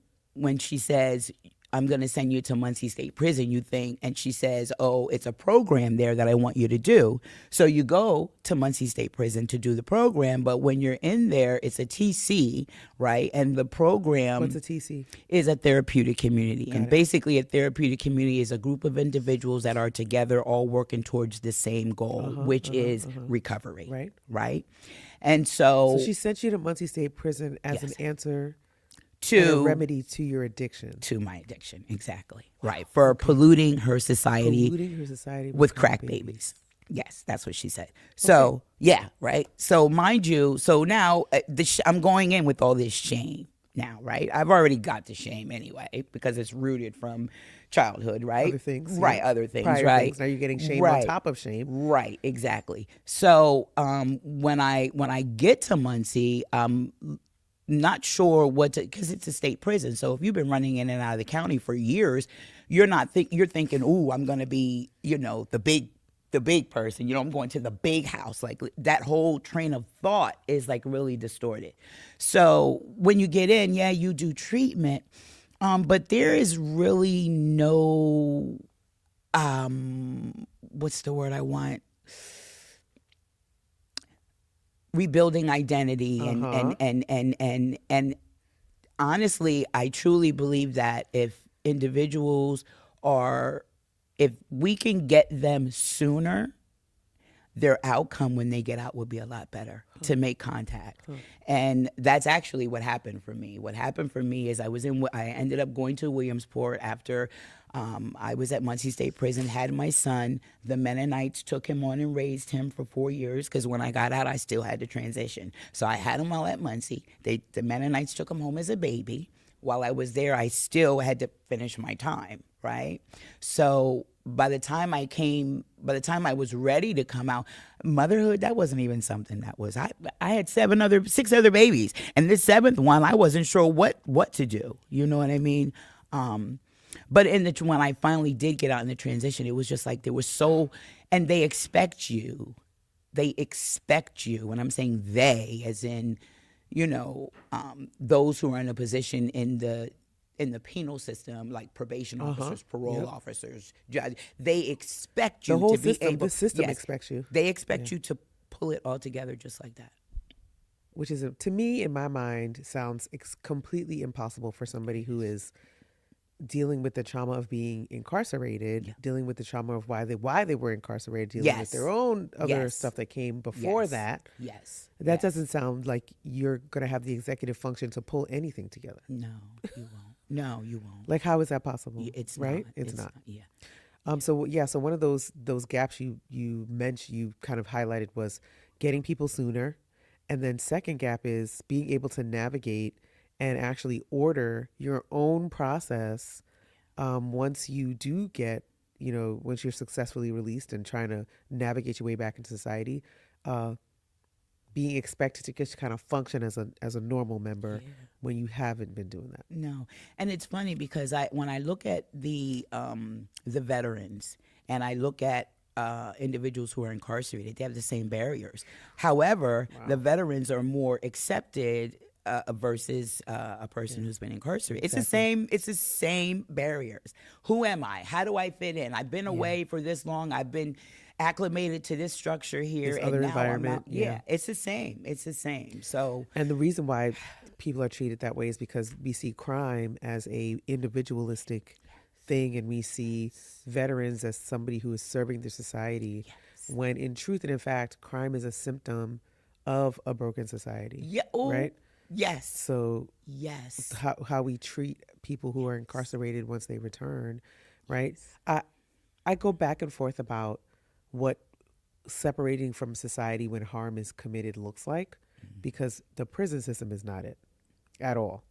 she says, "I'm going to send you to Muncie State Prison," you think, and she says, "Oh, it's a program there that I want you to do." So you go to Muncie State Prison to do the program, but when you're in there, it's a TC, right? And the program What's a TC? is a therapeutic community. And basically a therapeutic community is a group of individuals that are together all working towards the same goal, which is recovery. Right. Right? And so So she sent you to Muncie State Prison as an answer and a to remedy to your addiction. to my addiction, exactly. Right. For polluting her society Polluting her society with crack babies. Yes, that's what she said. So, yeah, right? So, mind you, so now I'm going in with all this shame now, right? I've already got the shame anyway because it's rooted from childhood, right? Other things. Right, yeah. other things, Prior right? things. Now you're getting shame Right. on top of shame. Right, exactly. So, when I get to Muncie, not sure what to, because it's a state prison. So if you've been running in and out of the county for years, you're thinking, "Ooh, I'm going to be, the big person. I'm going to the big house." Like that whole train of thought is like really distorted. So when you get in, yeah, you do treatment, but there is really no, what's the word I want? Rebuilding identity and honestly, I truly believe that if we can get them sooner, their outcome when they get out will be a lot better to make contact. And that's actually what happened for me. What happened for me is I ended up going to Williamsport after I was at Muncie State Prison, had my son. The Mennonites took him on and raised him for 4 years because when I got out, I still had to transition. So I had him while at Muncie. The Mennonites took him home as a baby. While I was there, I still had to finish my time, right? So by the time I was ready to come out, motherhood, that wasn't even something that was, I had 6 other babies. And this 7th one, I wasn't sure what to do. You know what I mean? But when I finally did get out in the transition, it was just like and they expect you. They expect you. And I'm saying they, as in, those who are in a position in the penal system, like probation officers, parole officers, judge, they expect you The whole to be system, able. the system yes, expects you. They expect you to pull it all together just like that. Which is, to me, in my mind, sounds completely impossible for somebody who is dealing with the trauma of being incarcerated, dealing with the trauma of why they were incarcerated, dealing with their own other stuff that came before that. Yes. That doesn't sound like you're going to have the executive function to pull anything together. No, you won't. No, you won't. Like, how is that possible? It's right. not. It's not. Yeah. So one of those gaps you mentioned, you kind of highlighted, was getting people sooner, and then second gap is being able to navigate and actually order your own process once you do get, once you're successfully released and trying to navigate your way back into society, being expected to just kind of function as a normal member when you haven't been doing that. No, and it's funny because when I look at the veterans and I look at individuals who are incarcerated, they have the same barriers. However, the veterans are more accepted versus a person who's been incarcerated. Exactly. It's the same barriers. Who am I? How do I fit in? I've been away for this long. I've been acclimated to this structure here, This and other now environment. it's the same. It's the same. So, and the reason why people are treated that way is because we see crime as a individualistic thing, and we see veterans as somebody who is serving the society, when in truth and in fact, crime is a symptom of a broken society. yeah, oh, right. Yes. So yes, how we treat people who are incarcerated once they return right? I go back and forth about what separating from society when harm is committed looks like, because the prison system is not it at all.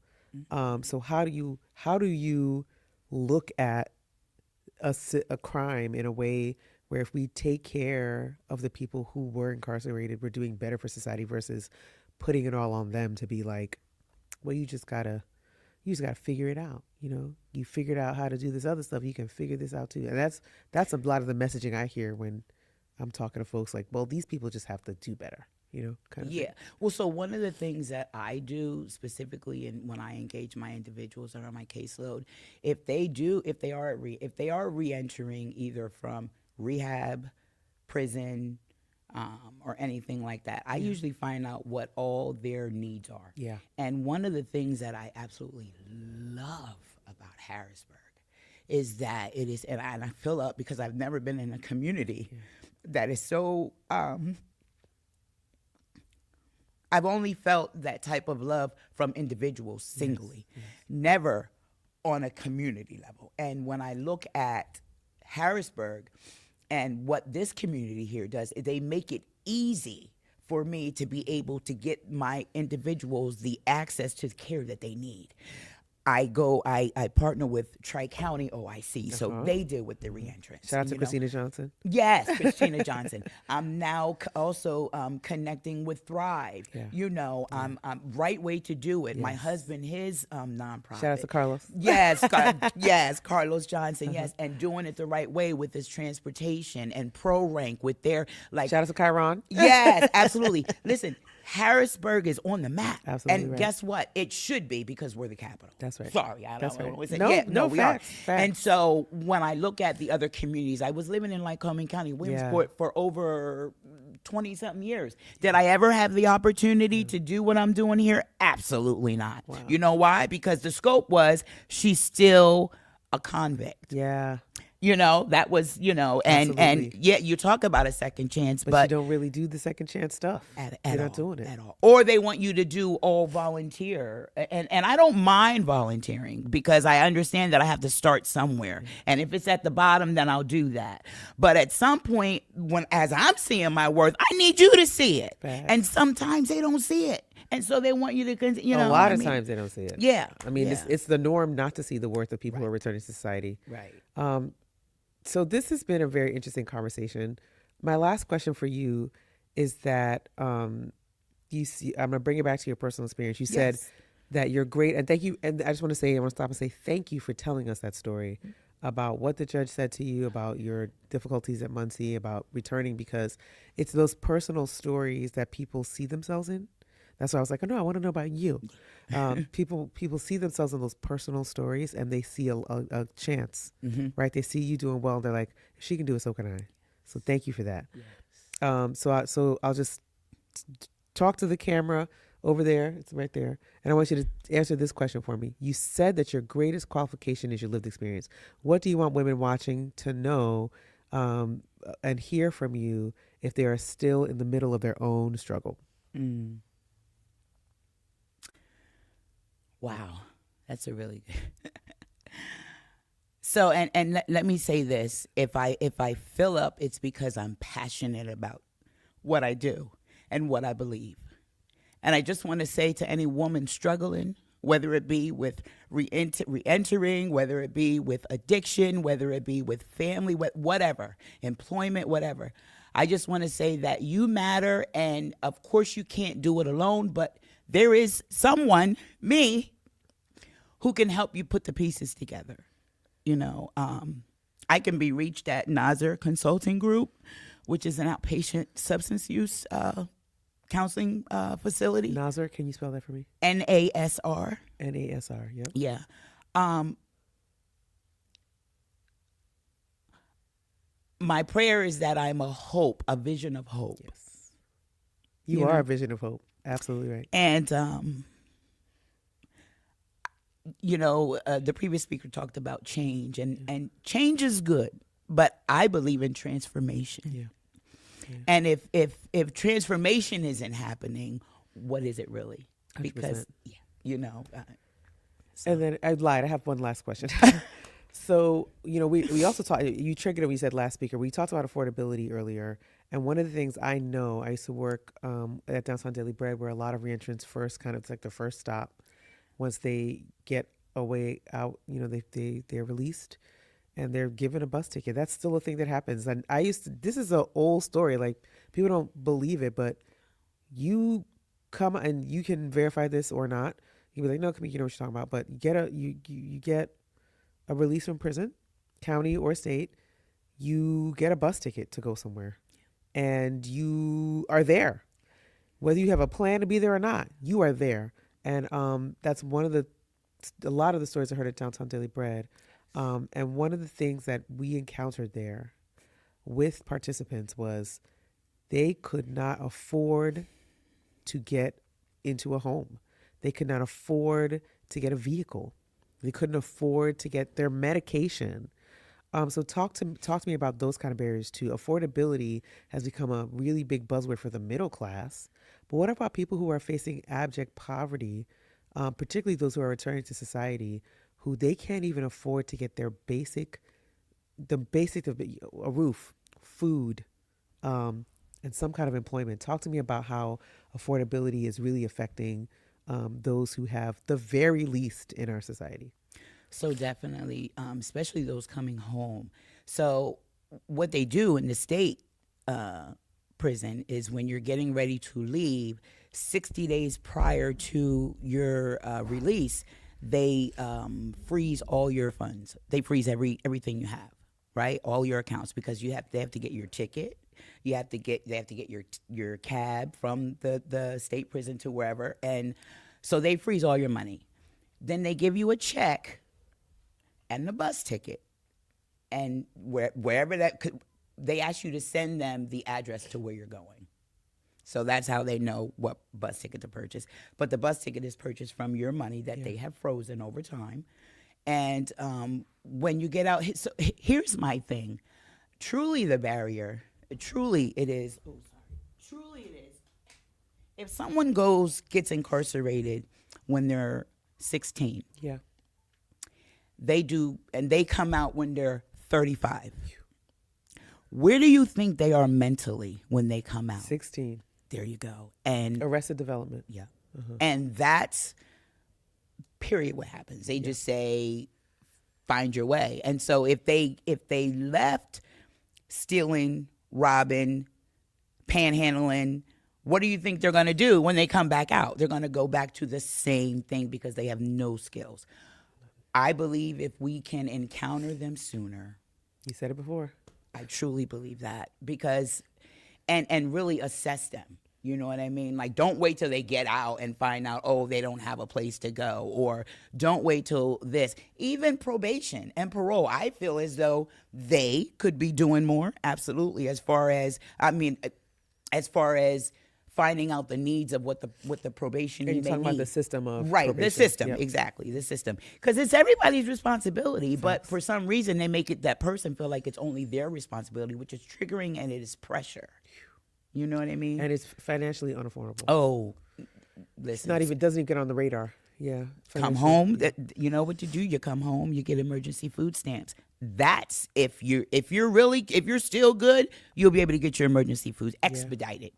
So how do you look at a crime in a way where if we take care of the people who were incarcerated, we're doing better for society versus putting it all on them to be like, well, you just gotta figure it out. You figured out how to do this other stuff. You can figure this out too. And that's a lot of the messaging I hear when I'm talking to folks like, well, these people just have to do better, kind of Yeah. thing. Well, so one of the things that I do specifically, and when I engage my individuals that are on my caseload, if they are re-entering either from rehab, prison, or anything like that, I usually find out what all their needs are. Yeah. And one of the things that I absolutely love about Harrisburg is that it is, and I fill up because I've never been in a community that is so. I've only felt that type of love from individuals singly, never on a community level. And when I look at Harrisburg and what this community here does, they make it easy for me to be able to get my individuals the access to the care that they need. I partner with Tri-County OIC, so they deal with the reentrance. Shout out to Christina Johnson. Yes, Christina Johnson. I'm now also connecting with Thrive. Yeah. I'm right way to do it. My husband, his nonprofit. Shout out to Carlos. Yes, yes, Carlos Johnson. Yes, and doing it the right way with his transportation and ProRank with their Shout out to Chiron. Yes, absolutely. Listen, Harrisburg is on the map. Absolutely and right. guess what? It should be because we're the capital. That's right. Sorry, I That's don't right. want to say. No, Yeah, no, we facts, are. facts. And so when I look at the other communities, I was living in Lycoming County, Williamsport, for over 20-something years. Did I ever have the opportunity to do what I'm doing here? Absolutely not. Wow. You know why? Because the scope was she's still a convict. Yeah. That was, and Absolutely. yeah, you talk about a second chance, But but you don't really do the second chance stuff. You're not doing it. at all. Or they want you to do all volunteer. And I don't mind volunteering because I understand that I have to start somewhere. And if it's at the bottom, then I'll do that. But at some point, as I'm seeing my worth, I need you to see it. Facts. And sometimes they don't see it. And so they want you to continue. A lot of times they don't see it. Yeah. I mean, yeah. it's the norm not to see the worth of people who are returning to society. Right. So this has been a very interesting conversation. My last question for you is that I'm going to bring it back to your personal experience. You said that you're great, and thank you. And I want to stop and say thank you for telling us that story about what the judge said to you about your difficulties at Muncie, about returning, because it's those personal stories that people see themselves in. That's why I was like, oh, no, I want to know about you. People see themselves in those personal stories, and they see a chance, right? They see you doing well, and they're like, if she can do it, so can I. So thank you for that. Yes. So I'll just talk to the camera over there. It's right there. And I want you to answer this question for me. You said that your greatest qualification is your lived experience. What do you want women watching to know and hear from you if they are still in the middle of their own struggle? Wow, that's a really good. So, and let me say this: if I fill up, it's because I'm passionate about what I do and what I believe. And I just want to say to any woman struggling, whether it be with re-entering, whether it be with addiction, whether it be with family, whatever, employment, whatever, I just want to say that you matter, and of course you can't do it alone, but there is someone, me, who can help you put the pieces together. I can be reached at Nazar Consulting Group, which is an outpatient substance use counseling facility. Nazar, can you spell that for me? NASR. NASR, yep. Yeah. My prayer is that I'm a hope, a vision of hope. Yes. You are a vision of hope. Absolutely right. And, the previous speaker talked about change, and change is good, but I believe in transformation. Yeah. And if transformation isn't happening, what is it really? 100%. Because, And then I lied. I have one last question. So, we also talked, you triggered it when you said last speaker. We talked about affordability earlier. And one of the things I know, I used to work at Downtown Daily Bread, where a lot of reentrants first kind of, it's like the first stop. Once they get a way out, they're released and they're given a bus ticket. That's still a thing that happens. And this is an old story. Like, people don't believe it, but you come and you can verify this or not. You be like, no, come here, you know what you're talking about. But you get a release from prison, county or state. You get a bus ticket to go somewhere, and you are there, whether you have a plan to be there or not. You are there, and that's a lot of the stories I heard at Downtown Daily Bread, and one of the things that we encountered there with participants was they could not afford to get into a home. They could not afford to get a vehicle. They couldn't afford to get their medication. So talk to me about those kind of barriers too. Affordability has become a really big buzzword for the middle class. But what about people who are facing abject poverty, particularly those who are returning to society, who they can't even afford to get their the basic of a roof, food, and some kind of employment. Talk to me about how affordability is really affecting those who have the very least in our society. So definitely, especially those coming home. So what they do in the state prison is when you're getting ready to leave, 60 days prior to your release, they freeze all your funds. They freeze everything you have, right? All your accounts, because they have to get your ticket. They have to get your cab from the state prison to wherever, and so they freeze all your money. Then they give you a check and the bus ticket, and wherever that could, they ask you to send them the address to where you're going. So that's how they know what bus ticket to purchase. But the bus ticket is purchased from your money that they have frozen over time. And when you get out, so here's my thing. Truly the barrier, truly it is. Oh, sorry. Truly it is. If someone gets incarcerated when they're 16. Yeah. They come out when they're 35. Where do you think they are mentally when they come out? 16. There you go. And Arrested Development. yeah. And that's period what happens. They just say, find your way. And so if they left stealing, robbing, panhandling, what do you think they're going to do when they come back out? They're going to go back to the same thing because they have no skills. I believe if we can encounter them sooner. You said it before. I truly believe that, because and really assess them. You know what I mean? Like, don't wait till they get out and find out, oh, they don't have a place to go, or don't wait till this. Even probation and parole, I feel as though they could be doing more. Absolutely. As far as finding out the needs of what the probation And need. you're talking about the system of right, probation. the system, Yep. exactly, the system, because it's everybody's responsibility. But for some reason, they make it that person feel like it's only their responsibility, which is triggering, and it is pressure. You know what I mean? And it's financially unaffordable. Oh, It's listen, doesn't even get on the radar. Yeah. come home. You know what you do? You come home. You get emergency food stamps. That's if you're still good, you'll be able to get your emergency food expedited.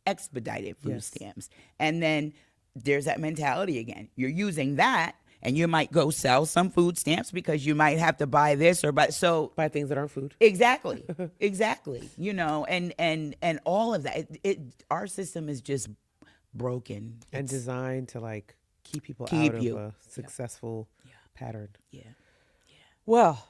Expedited food stamps. And then there's that mentality again. You're using that, and you might go sell some food stamps because you might have to buy this or buy Buy things that aren't food. Exactly. You know, and all of that. Our system is just broken And designed to like keep people Keep out you. of a successful pattern. Yeah. Well,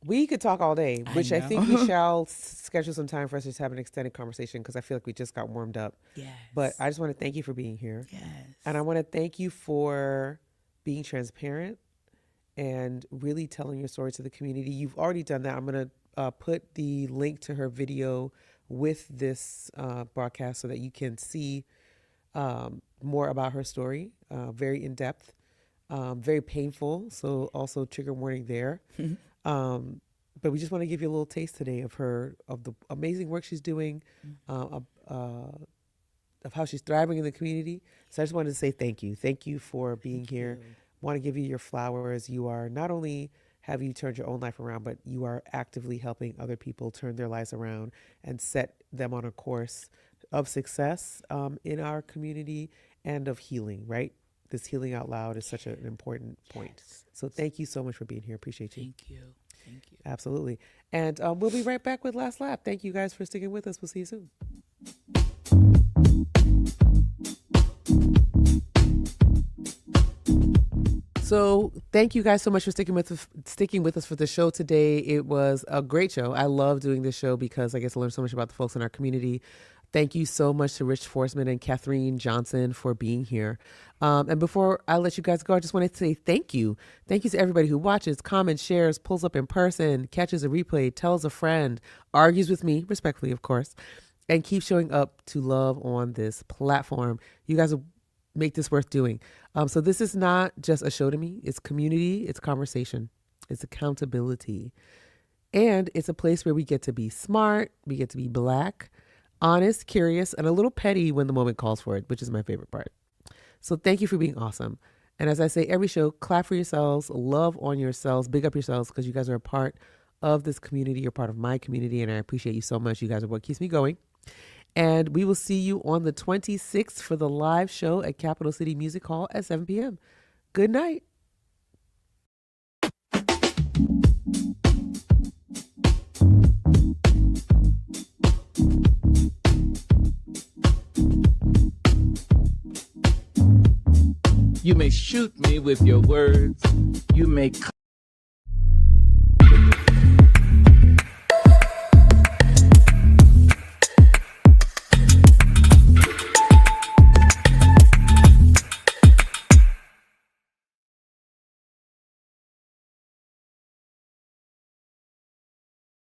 we could talk all day, which I think know. we shall schedule some time for us to just have an extended conversation, because I feel like we just got warmed up. Yes. But I just want to thank you for being here. Yes. And I want to thank you for being transparent and really telling your story to the community. You've already done that. I'm going to put the link to her video with this broadcast so that you can see more about her story. Very in depth, very painful. So also trigger warning there. But we just want to give you a little taste today of the amazing work she's doing, of how she's thriving in the community. So I just wanted to say thank you. Thank you for being here. Want to give you your flowers. You are not only have you turned your own life around, but you are actively helping other people turn their lives around and set them on a course of success in our community and of healing, right? This healing out loud is such an important point. So thank you so much for being here. Appreciate you. Thank you. Thank you. Absolutely. And we'll be right back with Last Lap. Thank you guys for sticking with us. We'll see you soon. So thank you guys so much for sticking with us for the show today. It was a great show. I love doing this show because I get to learn so much about the folks in our community. Thank you so much to Rich Forsman and Kathryn Johnson for being here. And before I let you guys go, I just wanted to say thank you. Thank you to everybody who watches, comments, shares, pulls up in person, catches a replay, tells a friend, argues with me, respectfully, of course, and keeps showing up to love on this platform. You guys make this worth doing. So this is not just a show to me. It's community, it's conversation, it's accountability. And it's a place where we get to be smart, we get to be Black, honest, curious, and a little petty when the moment calls for it, which is my favorite part. So thank you for being awesome. And as I say every show, clap for yourselves, love on yourselves, big up yourselves, because you guys are a part of this community. You're part of my community, and I appreciate you so much. You guys are what keeps me going. And we will see you on the 26th for the live show at Capital City Music Hall at 7 p.m. Good night. You may shoot me with your words. You may cut